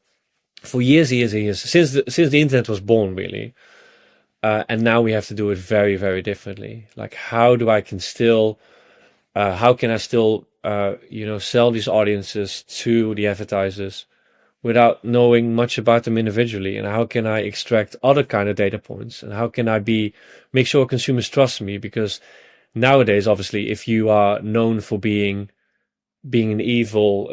for years and years since the internet was born, really. And now we have to do it very, very differently. Like, how can I still, sell these audiences to the advertisers without knowing much about them individually? And how can I extract other kind of data points? And how can I make sure consumers trust me? Because nowadays, obviously, if you are known for being an evil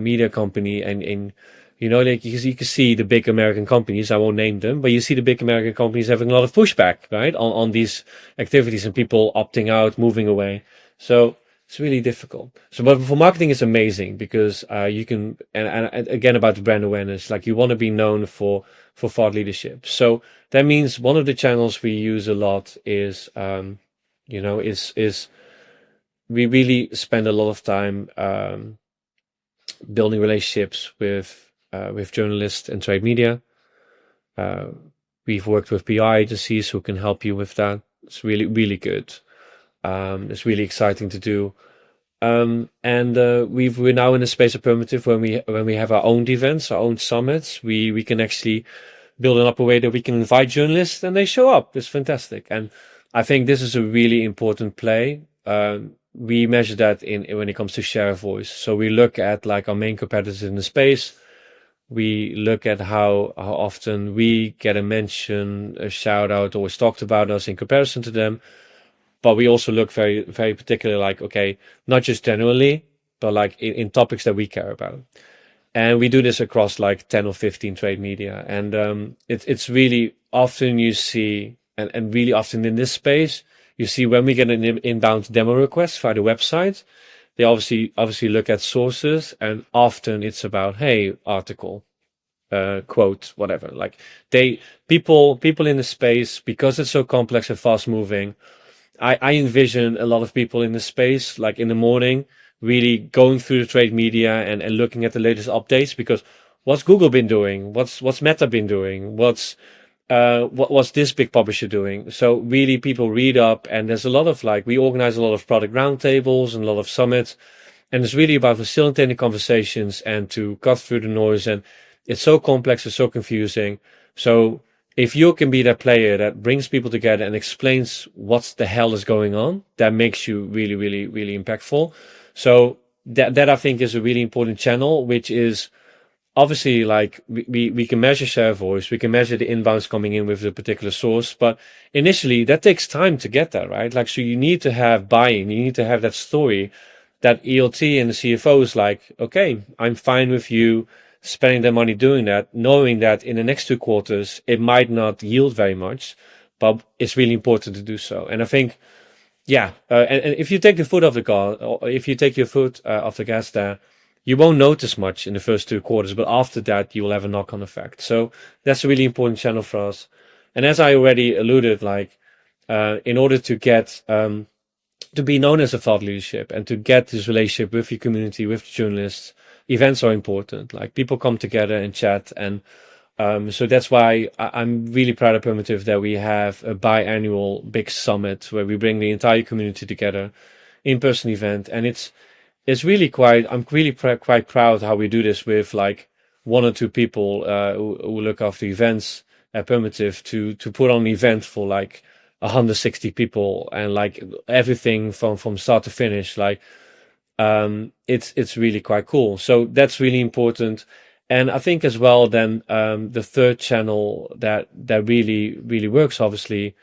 media company, and like you can see the big American companies, I won't name them, but you see the big American companies having a lot of pushback, right, on these activities and people opting out, moving away. So it's really difficult. So, but for marketing, it's amazing because you can, and again about the brand awareness, like you want to be known for thought leadership. So that means one of the channels we use a lot is, is we really spend a lot of time building relationships with journalists and trade media. We've worked with PR agencies who can help you with that. It's really, really good. It's really exciting to do. And we're now in the space of Permutive when we have our own events, our own summits. We can actually build it up a way that we can invite journalists and they show up. It's fantastic. And I think this is a really important play. We measure that when it comes to share of voice. So we look at like our main competitors in the space. We look at how often we get a mention, a shout out, always talked about us in comparison to them. But we also look very, very particularly like, okay, not just generally, but like in topics that we care about. And we do this across like 10 or 15 trade media. And it's really often you see, and really often in this space, you see when we get an inbound demo request via the website, they obviously look at sources, and often it's about, hey, article, quote, whatever. Like people in the space, because it's so complex and fast moving, I envision a lot of people in the space, like in the morning, really going through the trade media and looking at the latest updates, because what's Google been doing? What's Meta been doing? What's this big publisher doing? So really people read up, and there's a lot of we organize a lot of product roundtables and a lot of summits, and it's really about facilitating conversations and to cut through the noise. And it's so complex, it's so confusing. So if you can be that player that brings people together and explains what the hell is going on, that makes you really, really, really impactful. So that I think is a really important channel, which is obviously we can measure share of voice, we can measure the inbounds coming in with a particular source, but initially that takes time to get that, right? So you need to have buy-in, you need to have that story that ELT and the CFO is like, okay, I'm fine with you spending their money doing that, knowing that in the next 2 quarters, it might not yield very much, but it's really important to do so. And I think, and if you take the foot off the gas, or if you take your foot off the gas there, you won't notice much in the first 2 quarters, but after that, you will have a knock-on effect. So that's a really important channel for us. And as I already alluded, in order to get, to be known as a thought leadership and to get this relationship with your community, with the journalists, events are important. People come together and chat. And so that's why I'm really proud of Permutive that we have a biannual big summit where we bring the entire community together, in-person event. And it's really I'm really quite proud how we do this with 1 or 2 people who look after events at Permutive to put on an event for 160 people and everything from start to finish. It's really quite cool. So that's really important. And I think as well, then the third channel that really, really works, obviously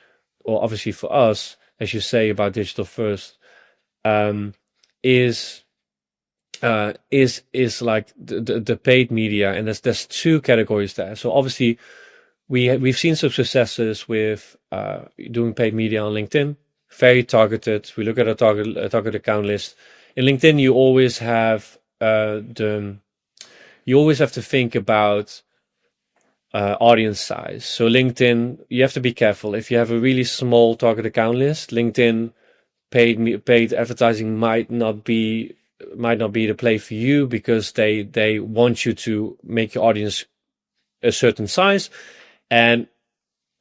for us, as you say about digital first, is the paid media. And there's 2 categories there. So obviously we've seen some successes with doing paid media on LinkedIn, very targeted. We look at a target account list. In LinkedIn, you always have to think about audience size. So LinkedIn, you have to be careful. If you have a really small target account list, LinkedIn paid advertising might not be the play for you, because they want you to make your audience a certain size, and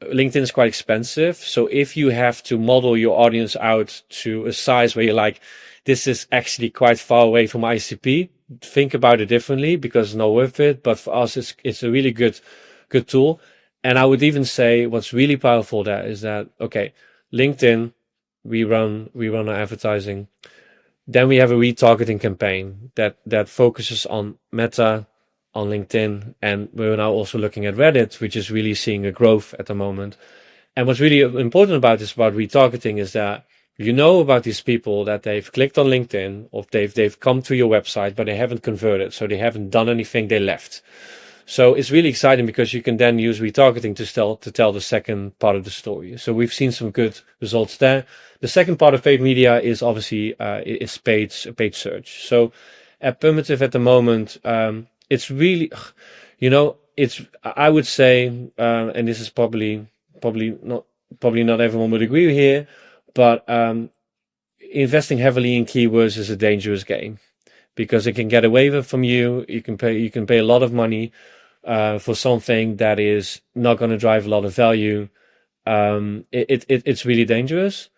LinkedIn is quite expensive. So if you have to model your audience out to a size where you're like, this is actually quite far away from ICP, think about it differently, because it's not worth it. But for us, it's a really good tool. And I would even say what's really powerful there is that, okay, LinkedIn, we run our advertising. Then we have a retargeting campaign that focuses on Meta, on LinkedIn, and we're now also looking at Reddit, which is really seeing a growth at the moment. And what's really important about retargeting is that you know about these people that they've clicked on LinkedIn, or they've come to your website, but they haven't converted, so they haven't done anything, they left. So it's really exciting, because you can then use retargeting to tell the second part of the story. So we've seen some good results there. The second part of paid media is obviously is paid search. So at Permutive at the moment, it's really, I would say, and this is probably not everyone would agree here, but investing heavily in keywords is a dangerous game, because it can get away from you. You can pay a lot of money for something that is not going to drive a lot of value. It's really dangerous.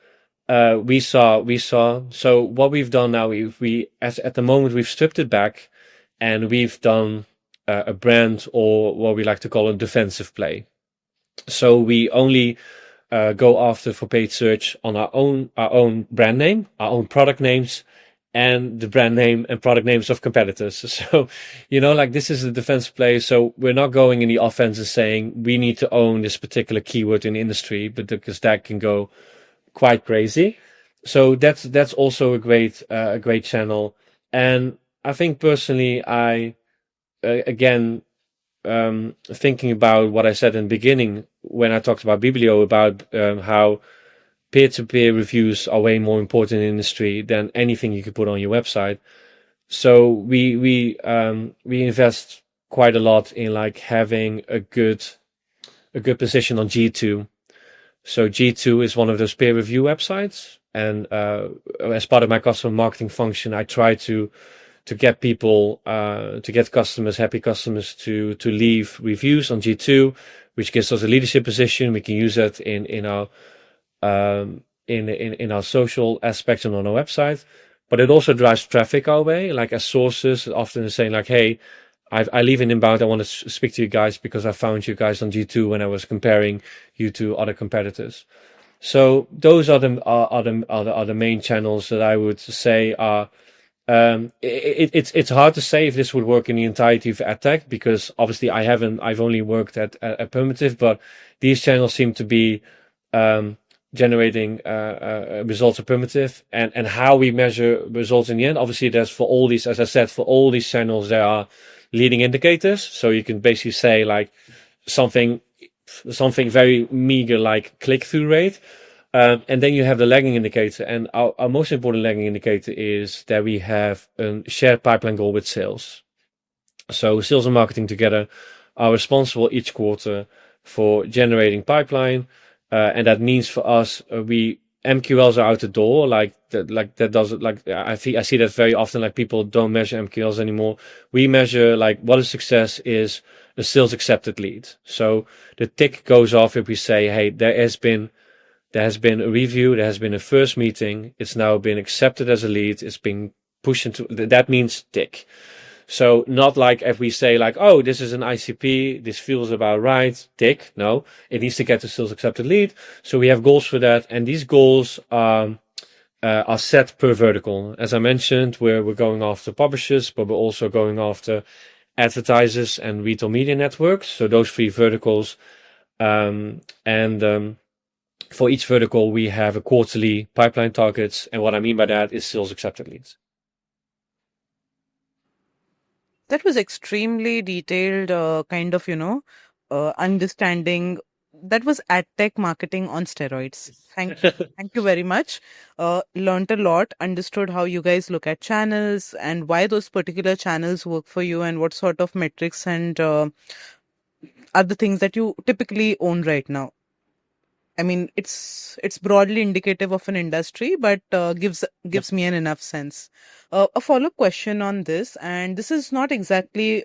We saw. So what we've done now, at the moment we've stripped it back, and we've done a brand, or what we like to call a defensive play. So we only go after for paid search on our own brand name, our own product names, and the brand name and product names of competitors. So, this is a defense play. So we're not going in the offense and saying we need to own this particular keyword in the industry, but because that can go quite crazy. So that's also a great channel. And I think personally, again, thinking about what I said in the beginning when I talked about Bibblio, about how peer-to-peer reviews are way more important in the industry than anything you could put on your website. So we invest quite a lot in having a good position on G2. So G2 is one of those peer review websites, and as part of my customer marketing function, I try to get people, to get happy customers to leave reviews on G2, which gives us a leadership position. We can use that in our in our social aspects and on our website, but it also drives traffic our way. As sources often saying hey, I leave an inbound, I want to speak to you guys because I found you guys on G2 when I was comparing you to other competitors. So those are the main channels that I would say are. It's hard to say if this would work in the entirety of Adtech, because obviously I've only worked at Permutive, but these channels seem to be generating results of Permutive, and how we measure results in the end. Obviously, there's for all these, as I said, for all these channels, there are leading indicators. So you can basically say something very meager click-through rate. And then you have the lagging indicator, and our most important lagging indicator is that we have a shared pipeline goal with sales. So sales and marketing together are responsible each quarter for generating pipeline, and that means for us, we MQLs are out the door. That does it. I see that very often. People don't measure MQLs anymore. We measure what a success is a sales accepted lead. So the tick goes off if we say, hey, there has been a review, there has been a first meeting, it's now been accepted as a lead, it's been pushed into, that means tick. So not if we say oh, this is an ICP, this feels about right, tick. No, it needs to get to sales accepted lead. So we have goals for that, and these goals are set per vertical. As I mentioned, we're going after publishers, but we're also going after advertisers and retail media networks. So those 3 verticals, for each vertical, we have a quarterly pipeline targets. And what I mean by that is sales accepted leads. That was extremely detailed, understanding. That was Adtech marketing on steroids. Thank you very much. Learned a lot, understood how you guys look at channels and why those particular channels work for you, and what sort of metrics and are the things that you typically own right now? I mean, it's broadly indicative of an industry, but gives me an enough sense. A follow-up question on this, and this is not exactly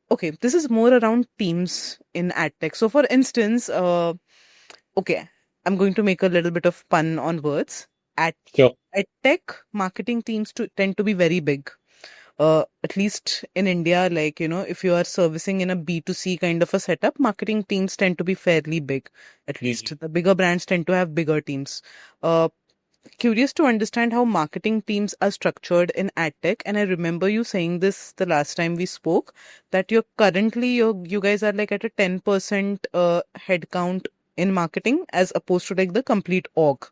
okay. This is more around teams in AdTech. So, for instance, okay, I'm going to make a little bit of pun on words. At Sure. AdTech marketing teams tend to be very big. At least in India, like, if you are servicing in a B2C kind of a setup, marketing teams tend to be fairly big. At least the bigger brands tend to have bigger teams. Uh, Curious to understand how marketing teams are structured in AdTech. And I remember you saying this the last time we spoke, that you guys are like at a 10% headcount in marketing as opposed to like the complete org.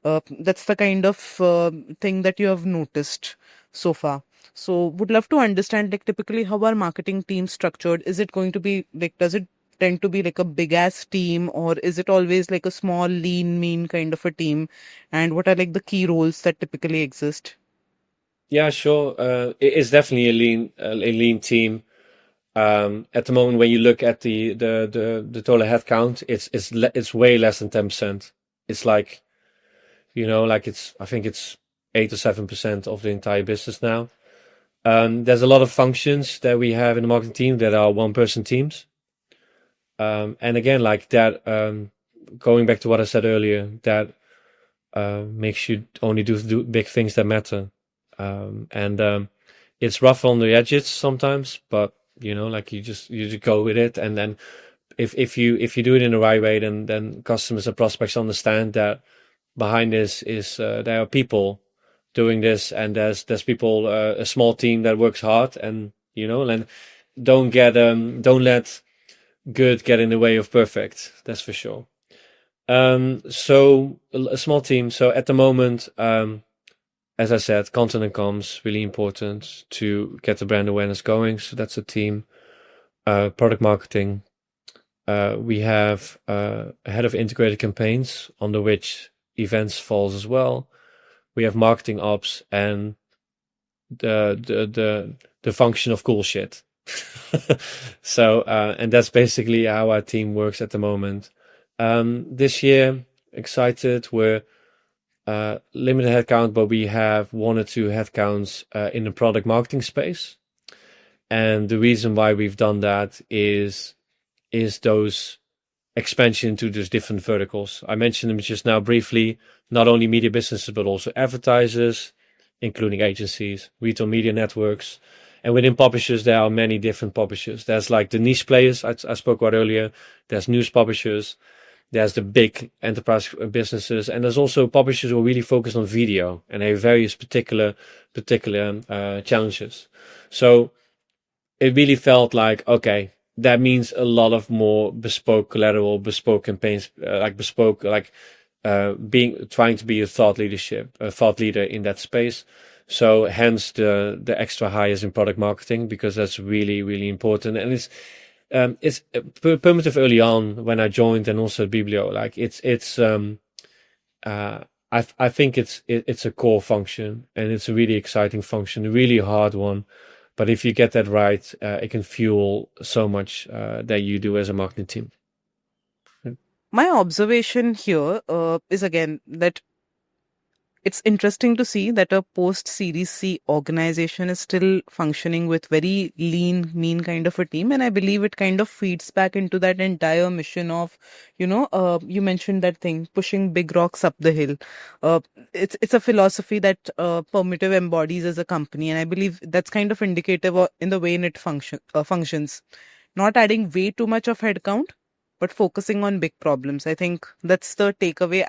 That's the kind of thing that you have noticed so far. So would love to understand, like, typically how are marketing teams structured? Is it going to be like, does it tend to be like a big ass team, or is it always like a small, lean, mean kind of a team? And what are like the key roles that typically exist? Yeah, sure. It is definitely a lean team. At the moment, when you look at the total headcount, it's way less than 10%. It's like, like I think it's 8 or 7% of the entire business now. There's a lot of functions that we have in the marketing team that are one-person teams. And again, like that, going back to what I said earlier, that makes you only do big things that matter. And it's rough on the edges sometimes, but like you just go with it. And then if you do it in the right way, then customers and prospects understand that behind this is there are people doing this, and there's people, a small team that works hard, and don't let good get in the way of perfect. That's for sure. So a small team. So at the moment, as I said, content and comms really important to get the brand awareness going. So that's a team. Product marketing. We have a head of integrated campaigns, under which events falls as well. We have marketing ops and the function of cool shit. So and that's basically how our team works at the moment. This year, excited. We're limited headcount, but we have 1 or 2 headcounts in the product marketing space. And the reason why we've done that is those expansion to those different verticals. I mentioned them just now briefly, not only media businesses, but also advertisers, including agencies, retail media networks. And within publishers, there are many different publishers. There's like the niche players I spoke about earlier. There's news publishers. There's the big enterprise businesses. And there's also publishers who are really focused on video and have various particular challenges. So it really felt like, okay, that means a lot of more bespoke collateral, bespoke campaigns, trying to be a thought leader in that space. So hence the extra hires in product marketing, because that's really, really important. And it's Permutive early on when I joined, and also at Bibblio, like I think it's a core function, and it's a really exciting function, a really hard one. But if you get that right, it can fuel so much that you do as a marketing team. My observation here is again that it's interesting to see that a post Series C organization is still functioning with very lean, mean kind of a team. And I believe it kind of feeds back into that entire mission of, you mentioned that thing, pushing big rocks up the hill. Uh, it's a philosophy that Permutive embodies as a company. And I believe that's kind of indicative in the way in it functions. Not adding way too much of headcount, but focusing on big problems. I think that's the takeaway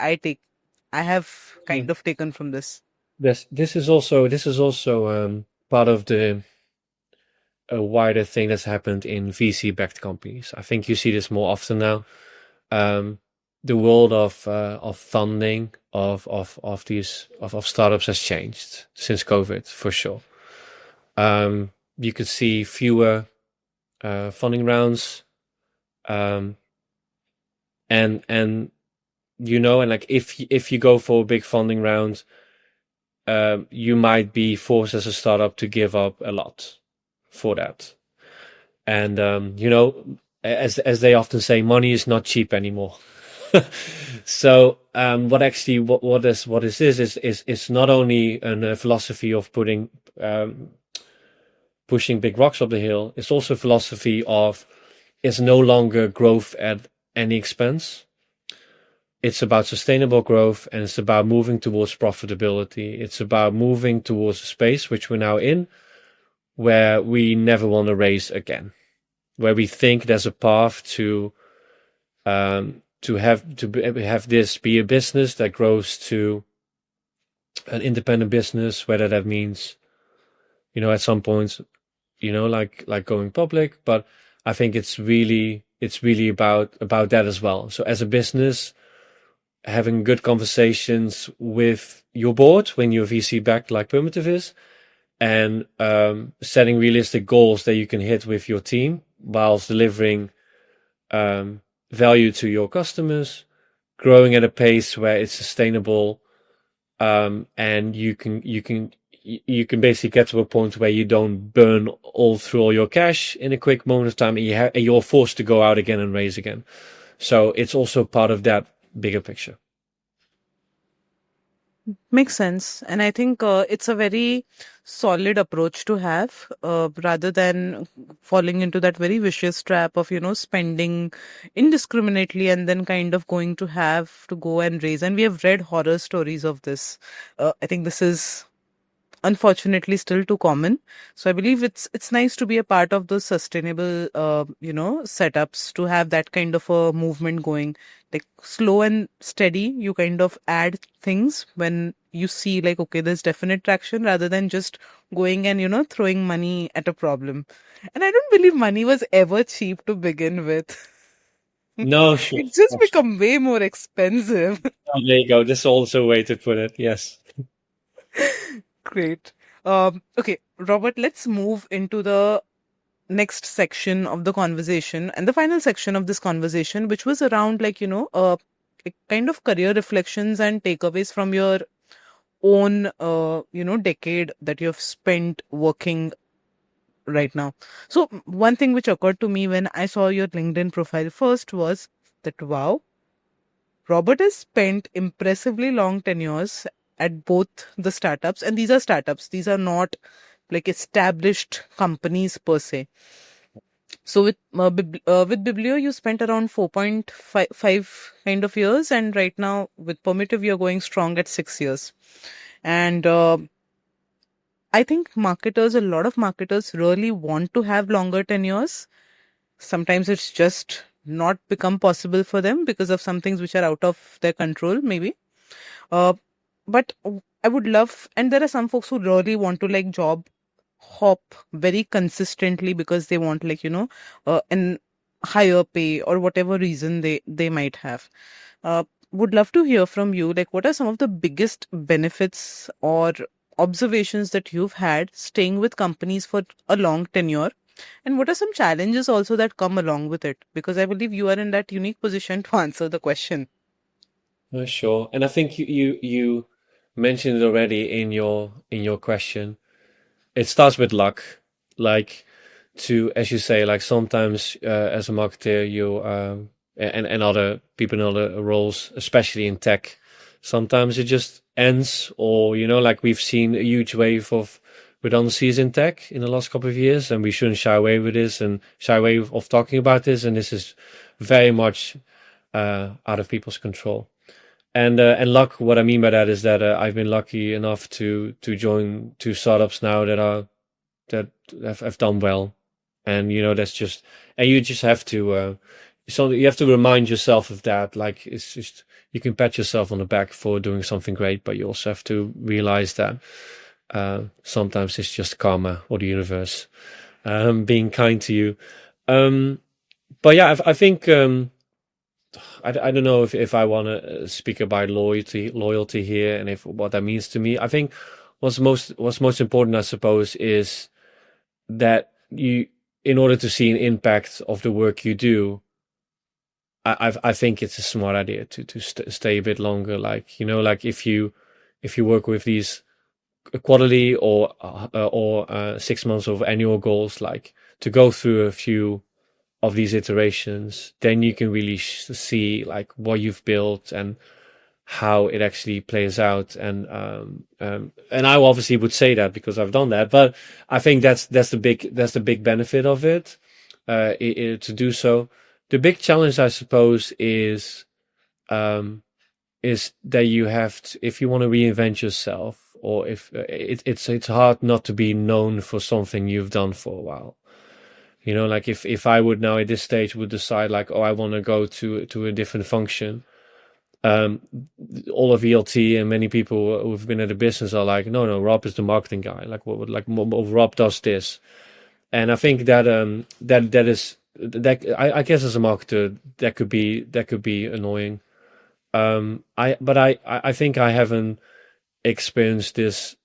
I have kind of taken from this. This is also part of the a wider thing that's happened in VC-backed companies. I think you see this more often now. The world of funding of startups has changed since COVID, for sure. You could see fewer funding rounds, and like if you go for a big funding round, you might be forced as a startup to give up a lot for that. And as they often say, money is not cheap anymore. So what is this is it's not only a philosophy of pushing big rocks up the hill. It's also a philosophy of it's no longer growth at any expense. It's about sustainable growth, and it's about moving towards profitability. It's about moving towards a space which we're now in, where we never want to raise again, where we think there's a path have this be a business that grows to an independent business, whether that means, at some point, like going public. But I think it's really about that as well. So as a business, having good conversations with your board when you're VC backed like Permutive is, and setting realistic goals that you can hit with your team whilst delivering value to your customers, growing at a pace where it's sustainable, and you can basically get to a point where you don't burn all your cash in a quick moment of time, and you're forced to go out again and raise again. So it's also part of that bigger picture. Makes sense. And I think it's a very solid approach to have, rather than falling into that very vicious trap of, spending indiscriminately and then kind of going to have to go and raise. And we have read horror stories of this. I think this is unfortunately still too common. So I believe it's nice to be a part of those sustainable setups, to have that kind of a movement going, like slow and steady. You kind of add things when you see like, okay, there's definite traction, rather than just going and throwing money at a problem. And I don't believe money was ever cheap to begin with. No, sure. It's just become way more expensive. Oh, there you go. This is also a way to put it. Yes. Great. Okay, Robert, let's move into the next section of the conversation, and the final section of this conversation, which was around like, like kind of career reflections and takeaways from your own, decade that you've spent working right now. So one thing which occurred to me when I saw your LinkedIn profile first was that, wow, Robert has spent impressively long tenures at both the startups, and these are startups. These are not like established companies per se. So with Bibblio, you spent around 4.5 kind of years, and right now with Permutive, you're going strong at 6 years. And I think a lot of marketers really want to have longer tenures. Sometimes it's just not become possible for them because of some things which are out of their control, maybe. But I would love, and there are some folks who really want to like job hop very consistently because they want like, an higher pay or whatever reason they might have. Would love to hear from you, like what are some of the biggest benefits or observations that you've had staying with companies for a long tenure, and what are some challenges also that come along with it? Because I believe you are in that unique position to answer the question. Sure. And I think you mentioned it already in your question. It starts with luck, like as you say, like sometimes as a marketer, and other people in other roles, especially in tech, sometimes it just ends, or like we've seen a huge wave of redundancies in tech in the last couple of years, and we shouldn't shy away of talking about this, and this is very much out of people's control. And luck, what I mean by that is that I've been lucky enough to join two startups now that have done well, and that's just, and you just have to so you have to remind yourself of that. Like it's just, you can pat yourself on the back for doing something great, but you also have to realize that sometimes it's just karma or the universe being kind to you. But yeah, I think. I don't know if I want to speak about loyalty here, and if what that means to me. I think what's most important, I suppose, is that in order to see an impact of the work you do, I think it's a smart idea to stay a bit longer. Like like if you work with these quarterly or 6 months of annual goals, like to go through a few of these iterations, then you can really see like what you've built and how it actually plays out. And I obviously would say that because I've done that, but I think that's the big benefit of it, to do so. The big challenge, I suppose, um, is that you have to, if you want to reinvent yourself, or if it's hard not to be known for something you've done for a while. You know, like if I would now at this stage would decide like, oh, I want to go to a different function, um, all of ELT and many people who've been at the business are like, no, no, Rob is the marketing guy. Like, what, like, Rob does this, and I think that that is that I guess as a marketer that could be annoying. I think I haven't experienced this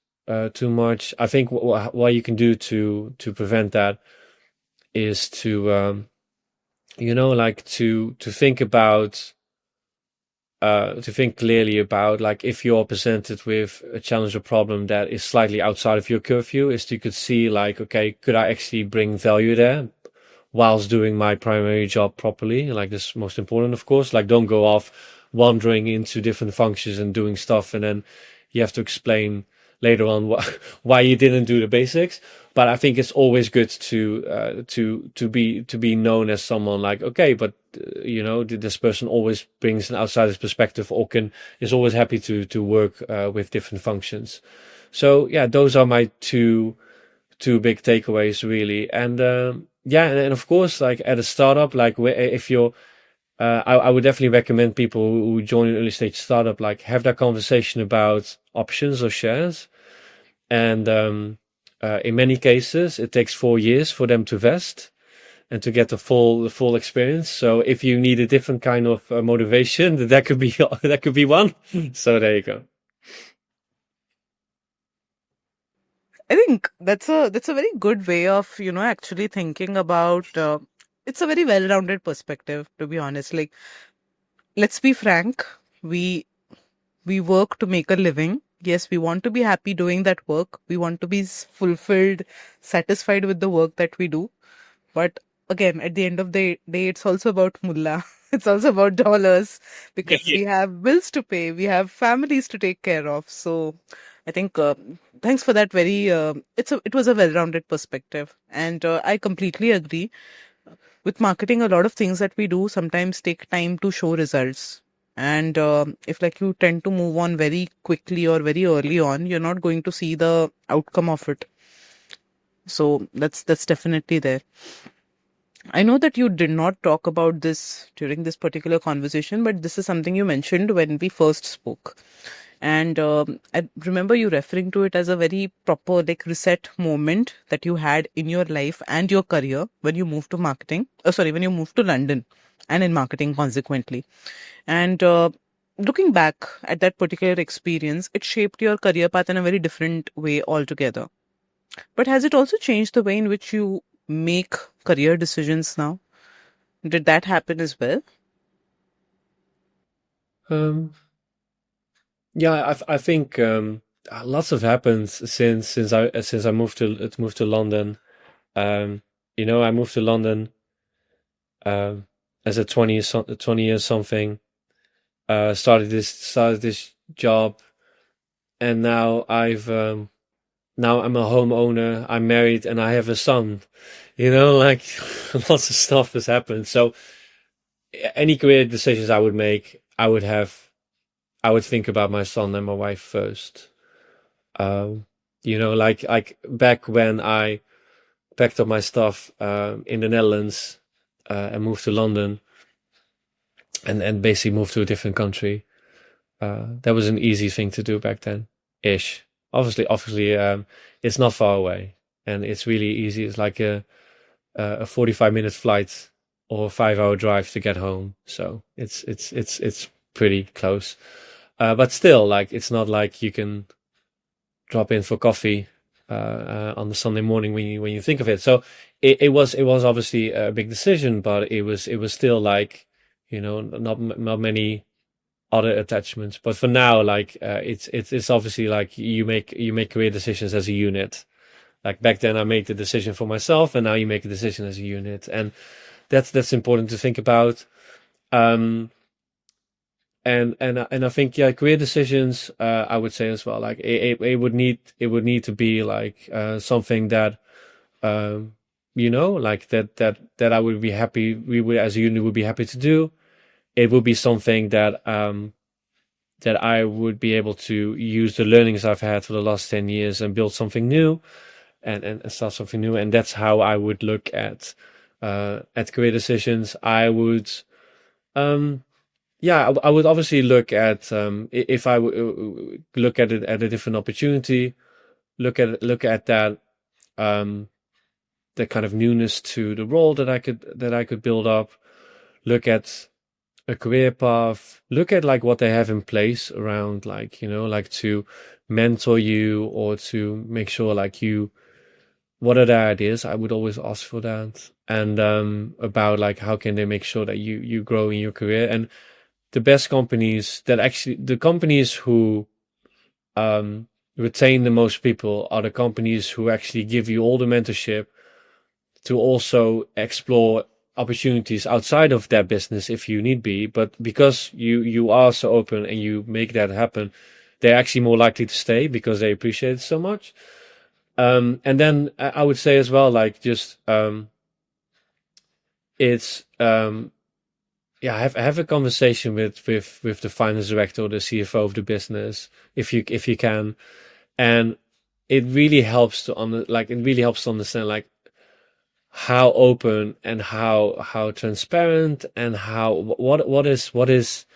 too much. I think what you can do to prevent that is to you know, like to think about to think clearly about, like, if you're presented with a challenge or problem that is slightly outside of your curfew, is you could see like, okay, could I actually bring value there whilst doing my primary job properly? Like, this is most important, of course. Like, don't go off wandering into different functions and doing stuff, and then you have to explain later on why you didn't do the basics. But I think it's always good to be known as someone like, okay, but you know, this person always brings an outsider's perspective, or is always happy to work with different functions. So yeah, those are my two big takeaways really. And yeah, and of course, like at a startup, like if you're I would definitely recommend people who join an early stage startup, like, have that conversation about options or shares. And in many cases, it takes 4 years for them to vest and to get the full experience. So if you need a different kind of motivation, that could be that could be one. So there you go. I think that's a very good way of, actually thinking about. It's a very well-rounded perspective, to be honest. Like, let's be frank, we we work to make a living. Yes, we want to be happy doing that work. We want to be fulfilled, satisfied with the work that we do. But again, at the end of the day, it's also about mullah. It's also about dollars, because we have bills to pay, we have families to take care of. So I think thanks for that. It was a well-rounded perspective, and I completely agree. With marketing, a lot of things that we do sometimes take time to show results. And if, like, you tend to move on very quickly or very early on, you're not going to see the outcome of it. So that's definitely there. I know that you did not talk about this during this particular conversation, but this is something you mentioned when we first spoke. And I remember you referring to it as a very proper, like, reset moment that you had in your life and your career when you moved to marketing. When you moved to London, and in marketing consequently. And looking back at that particular experience, it shaped your career path in a very different way altogether. But has it also changed the way in which you make career decisions now? Did that happen as well? Um, yeah, I think lots have happened since I moved to London. Um, you know, I moved to London um, as a 20 years something. Started this job, and now I'm a homeowner. I'm married, and I have a son. You know, like, lots of stuff has happened. So any career decisions I would make, I would think about my son and my wife first. Um, you know, like back when I packed up my stuff in the Netherlands and moved to London, and basically moved to a different country. That was an easy thing to do back then, ish. Obviously, it's not far away, and it's really easy. It's like a 45-minute flight or a 5-hour drive to get home. So it's pretty close. But still, like, it's not like you can drop in for coffee on the Sunday morning when you think of it. So it was obviously a big decision, but it was still like, you know, not many other attachments. But for now, like, it's obviously like you make career decisions as a unit. Like, back then I made the decision for myself, and now you make a decision as a unit. And that's important to think about. Um, and I think, yeah, career decisions, I would say as well, like it would need to be like something that, um, like that I would be happy, we would as a unit would be happy to do. It would be something that that I would be able to use the learnings I've had for the last 10 years and build something new, and start something new. And that's how I would look at career decisions. I would, um, yeah, I would obviously look at, if I would look at it at a different opportunity, look at that, um, the kind of newness to the role that I could build up. Look at a career path. Look at like what they have in place around, like, like to mentor you, or to make sure like what are their ideas. I would always ask for that, and about like how can they make sure that you grow in your career. And the best companies, that actually the companies who retain the most people, are the companies who actually give you all the mentorship to also explore opportunities outside of their business if you need be. But because you are so open and you make that happen, they're actually more likely to stay because they appreciate it so much. And then I would say as well, like, just it's yeah, have a conversation with the finance director or the CFO of the business, if you can. And it really helps to understand like how open and how transparent, and how what is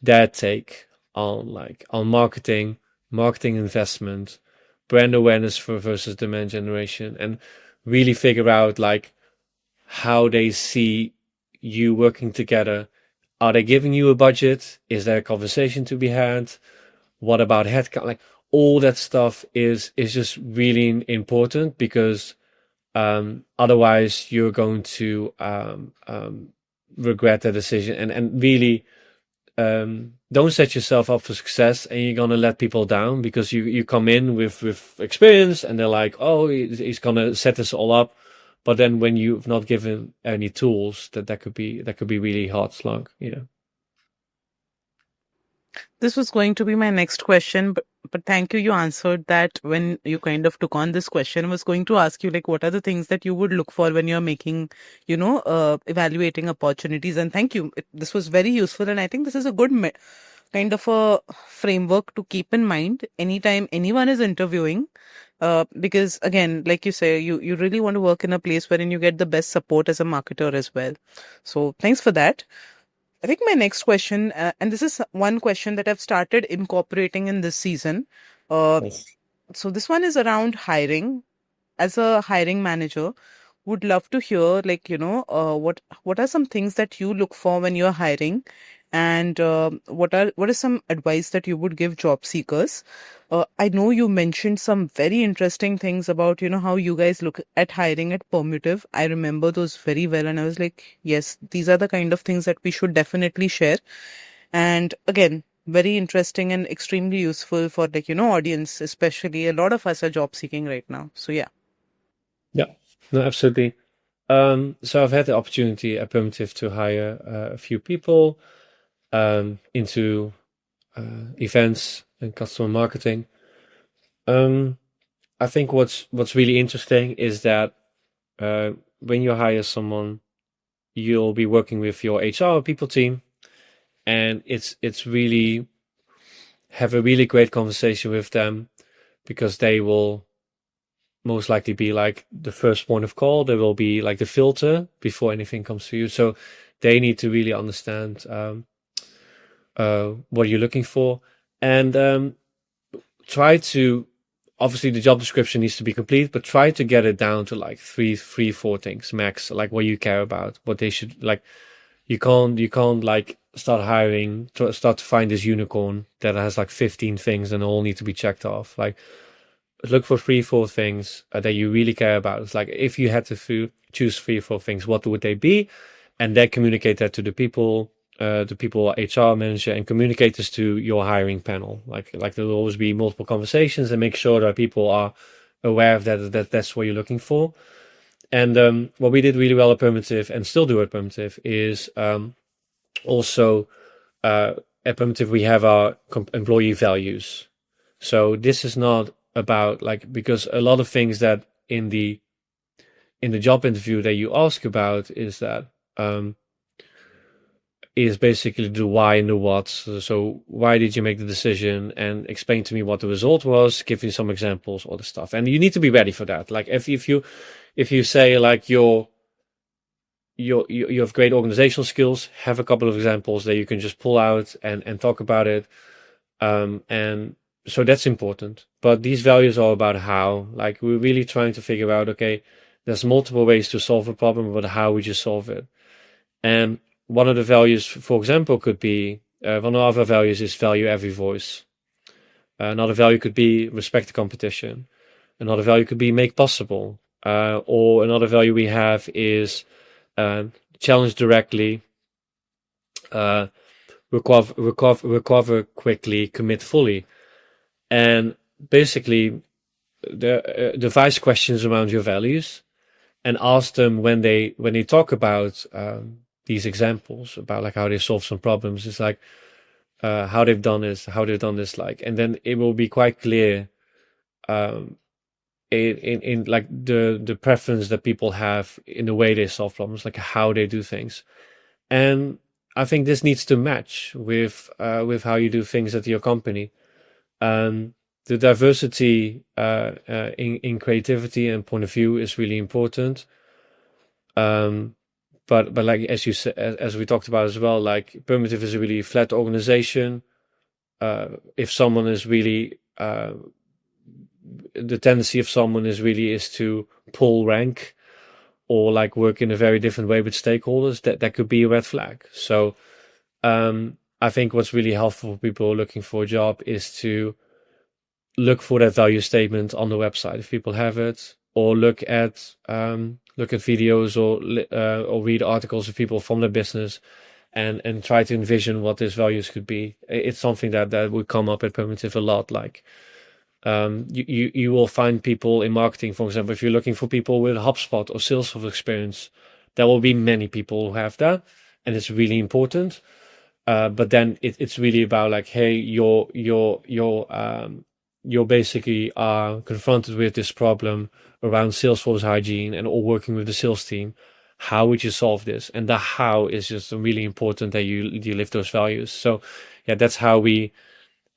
their take on, like, on marketing investment, brand awareness for versus demand generation, and really figure out like how they see you working together. Are they giving you a budget? Is there a conversation to be had? What about headcount? Like, all that stuff is just really important, because otherwise you're going to regret the decision, and really, don't set yourself up for success, and you're gonna let people down because you come in with experience, and they're like, oh, he's gonna set this all up. But then when you've not given any tools, that could be really hard slog. Yeah. This was going to be my next question, but thank you. You answered that when you kind of took on this question. I was going to ask you, like, what are the things that you would look for when you're making, evaluating opportunities? And thank you. This was very useful, and I think this is a good kind of a framework to keep in mind anytime anyone is interviewing. Because again, like you say, you really want to work in a place wherein you get the best support as a marketer as well. So thanks for that. I think my next question, and this is one question that I've started incorporating in this season. Uh, Yes. so this one is around hiring. As a hiring manager, would love to hear, like, what are some things that you look for when you're hiring, and what is some advice that you would give job seekers? I know you mentioned some very interesting things about, how you guys look at hiring at Permutive. I remember those very well, and I was like, yes, these are the kind of things that we should definitely share. And again, very interesting and extremely useful for, like, audience, especially a lot of us are job seeking right now. So yeah. Yeah. No, absolutely. So I've had the opportunity at Permutive to hire a few people into events and customer marketing. Um, I think what's really interesting is that when you hire someone, you'll be working with your HR people team, and it's really have a really great conversation with them, because they will most likely be like the first point of call. They will be like the filter before anything comes to you. So they need to really understand what you're looking for, and try to, obviously the job description needs to be complete, but try to get it down to like three, four things max, like what you care about, what they should like. You can't like start hiring, start to find this unicorn that has like 15 things and all need to be checked off. Like, look for three, four things that you really care about. It's like, if you had to choose three or four things, what would they be? And then communicate that to the people HR manager, and communicate this to your hiring panel. Like there will always be multiple conversations, and make sure that people are aware of that that's what you're looking for. And what we did really well at Permutive and still do at Permutive is also at Permutive we have our employee values. So this is not about like, because a lot of things that in the job interview that you ask about is that is basically the why and the what. So why did you make the decision, and explain to me what the result was, give me some examples, all the stuff. And you need to be ready for that. Like if you say like you have great organizational skills, have a couple of examples that you can just pull out and talk about it. And so that's important. But these values are about how, like we're really trying to figure out, okay, there's multiple ways to solve a problem, but how would you solve it? And one of the values, for example, could be one of our values is value every voice. Another value could be respect the competition. Another value could be make possible. Or another value we have is challenge directly, recover quickly, commit fully. And basically, devise questions around your values and ask them when they talk about these examples about like how they solve some problems. It's like how they've done this, like, and then it will be quite clear in like the preference that people have in the way they solve problems, like how they do things. And I think this needs to match with how you do things at your company. The diversity in creativity and point of view is really important. But like as you said, as we talked about as well, like Permutive is a really flat organization. If someone is really the tendency of someone is to pull rank or like work in a very different way with stakeholders, that could be a red flag. So I think what's really helpful for people looking for a job is to look for that value statement on the website if people have it, or look at videos or read articles of people from the business and try to envision what these values could be. It's something that would come up at Permutive a lot. Like you will find people in marketing, for example, if you're looking for people with HubSpot or Salesforce experience, there will be many people who have that, and it's really important. But then it's really about like, hey, you're basically are confronted with this problem around Salesforce hygiene and all working with the sales team. How would you solve this? And the how is just really important that you live those values. So yeah, that's how we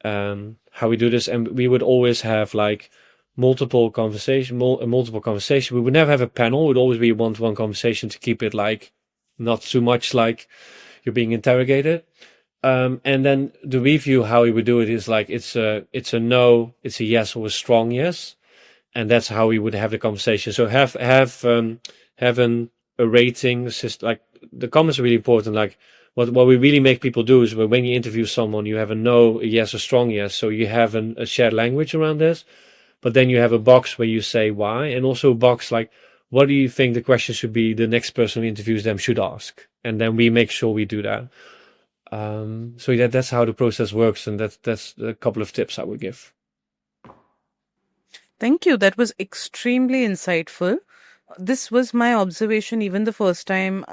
do this. And we would always have like multiple conversation. We would never have a panel. It would always be one-to-one conversation to keep it like not too much like you're being interrogated. And then the review, how we would do it is like it's a no, it's a yes or a strong yes, and that's how we would have the conversation. So have a rating system. Like the comments are really important. Like what we really make people do is when you interview someone, you have a no, a yes, a strong yes. So you have a shared language around this, but then you have a box where you say why, and also a box like what do you think the question should be the next person who interviews them should ask, and then we make sure we do that. So yeah, that's how the process works, and that's a couple of tips I would give. Thank you. That was extremely insightful. This was my observation even the first time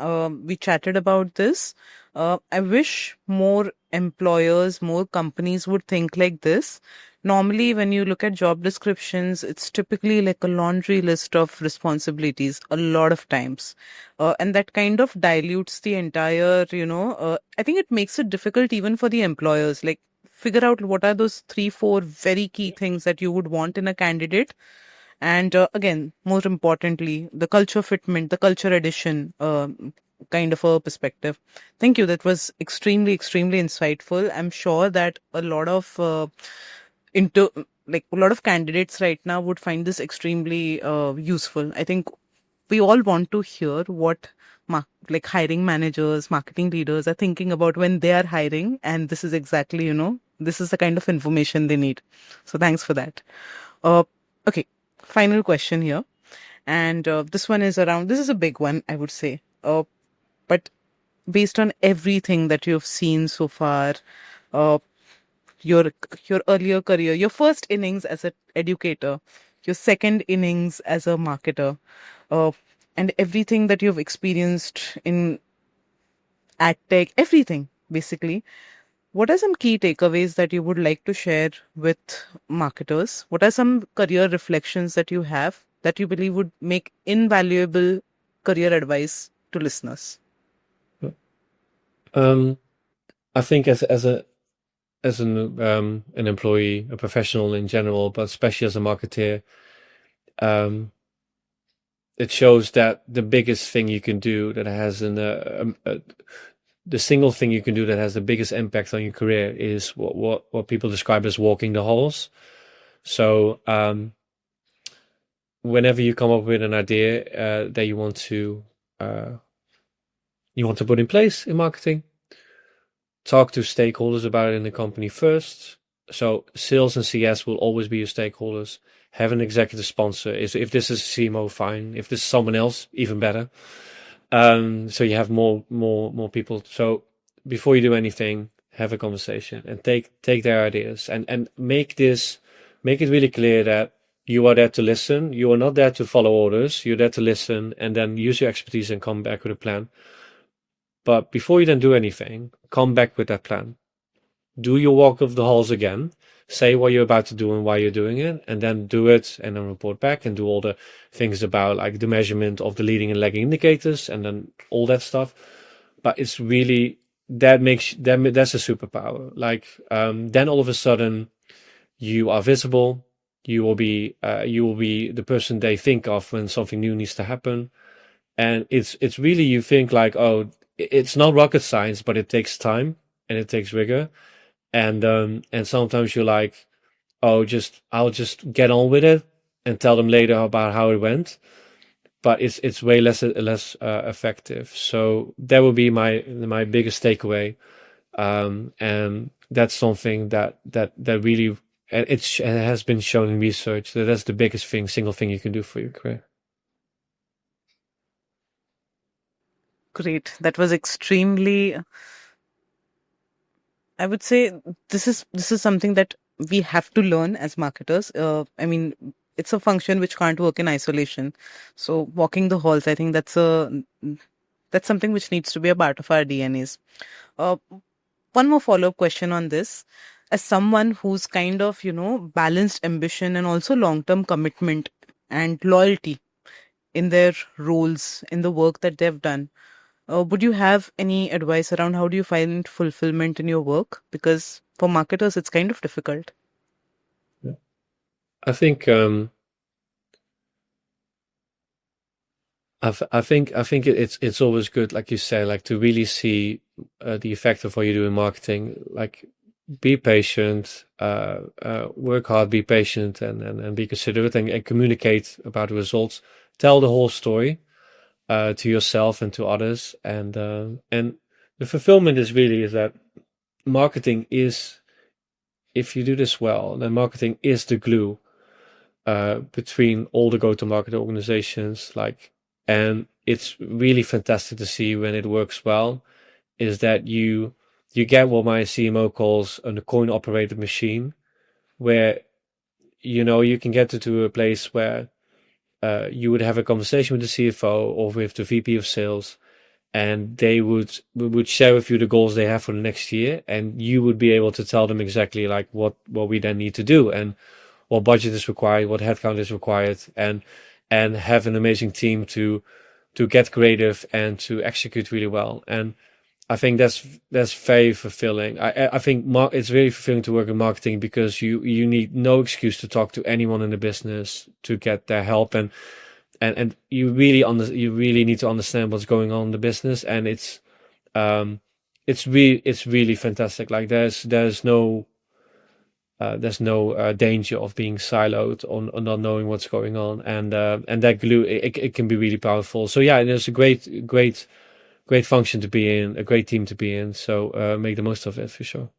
we chatted about this. I wish more employers, more companies would think like this. Normally, when you look at job descriptions, it's typically like a laundry list of responsibilities a lot of times. And that kind of dilutes the entire, I think it makes it difficult even for the employers. Like, figure out what are those 3, 4 very key things that you would want in a candidate, and again, more importantly, the culture fitment, the culture addition kind of a perspective. Thank you. That was extremely, extremely insightful. I'm sure that a lot of into like a lot of candidates right now would find this extremely useful. I think we all want to hear what like hiring managers, marketing leaders are thinking about when they are hiring, and this is exactly, this is the kind of information they need. So thanks for that. Okay, final question here. And this one is around, this is a big one, I would say. But based on everything that you've seen so far, uh, your your earlier career, your first innings as an educator, your second innings as a marketer, uh, and everything that you've experienced in Adtech, everything basically. What are some key takeaways that you would like to share with marketers? What are some career reflections that you have that you believe would make invaluable career advice to listeners? Um, I think as an employee, a professional in general, but especially as a marketeer, um, it shows that the biggest thing you can do that has the single thing you can do that has the biggest impact on your career is what people describe as walking the halls. So whenever you come up with an idea that uh, you want to put in place in marketing, talk to stakeholders about it in the company first. So sales and CS will always be your stakeholders. Have an executive sponsor. If this is a CMO, fine. If this is someone else, even better. So you have more people. So before you do anything, have a conversation and take their ideas and make it really clear that you are there to listen. You are not there to follow orders. You're there to listen and then use your expertise and come back with a plan. But before you then do anything, come back with that plan. Do your walk of the halls again. Say what you're about to do and why you're doing it, and then do it and then report back and do all the things about like the measurement of the leading and lagging indicators and then all that stuff. But it's really that's a superpower. Like then all of a sudden you are visible. You will be the person they think of when something new needs to happen. And it's really you think like, oh, it's not rocket science, but it takes time and it takes rigor. And sometimes you're like, oh, I'll just get on with it and tell them later about how it went. But it's way less effective. So that would be my biggest takeaway. And that's something that really and it has been shown in research that that's the biggest single thing you can do for your career. Great. That was extremely, I would say this is something that we have to learn as marketers. I mean, it's a function which can't work in isolation. So walking the halls, I think that's something which needs to be a part of our DNAs. Uh, One more follow-up question on this. As someone who's kind of, balanced ambition and also long-term commitment and loyalty in their roles, in the work that they've done, would you have any advice around how do you find fulfillment in your work? Because for marketers, it's kind of difficult. Yeah. I think it's always good, like you say, like to really see the effect of what you do in marketing. Like, be patient, work hard, be patient, and be considerate, and communicate about the results. Tell the whole story to yourself and to others, and the fulfillment is that marketing is, if you do this well, then marketing is the glue between all the go-to-market organizations. Like, and it's really fantastic to see when it works well. Is that you get what my CMO calls a coin-operated machine, where you can get to a place where you would have a conversation with the CFO or with the VP of sales, and they would share with you the goals they have for the next year, and you would be able to tell them exactly like what we then need to do and what budget is required, what headcount is required, and have an amazing team to get creative and to execute really well. And I think that's very fulfilling. I think it's very fulfilling to work in marketing because you need no excuse to talk to anyone in the business to get their help, and you really need to understand what's going on in the business, and it's really fantastic. Like, there's no danger of being siloed on not knowing what's going on, and that glue, it can be really powerful. So yeah, there's a great function to be in, a great team to be in. So make the most of it for sure.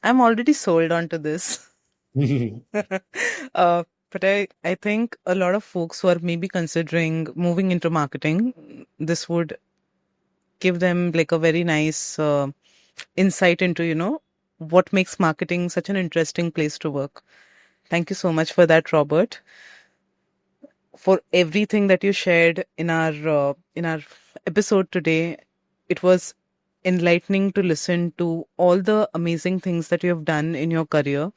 I'm already sold onto this. But I think a lot of folks who are maybe considering moving into marketing, this would give them like a very nice insight into, what makes marketing such an interesting place to work. Thank you so much for that, Robert. for everything that you shared in our episode today. It was enlightening to listen to all the amazing things that you have done in your career,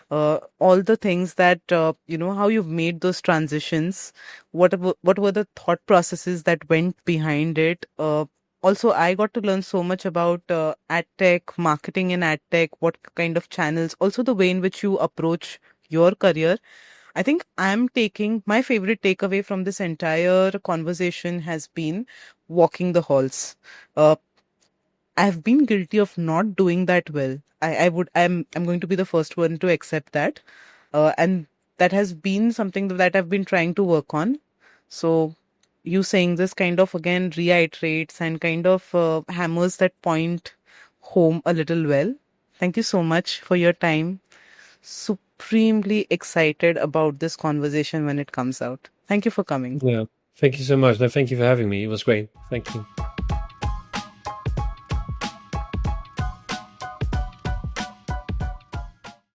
all the things that how you've made those transitions, what were the thought processes that went behind it. Also, I got to learn so much about ad tech, marketing in ad tech, what kind of channels, also the way in which you approach your career. I think I'm taking my favorite takeaway from this entire conversation has been walking the halls. Uh, I've been guilty of not doing that well. I'm going to be the first one to accept that. And that has been something that I've been trying to work on. So you saying this kind of again reiterates and kind of hammers that point home a little well. Thank you so much for your time. Supremely excited about this conversation when it comes out. Thank you for coming. Yeah. Thank you so much. No, thank you for having me. It was great. Thank you.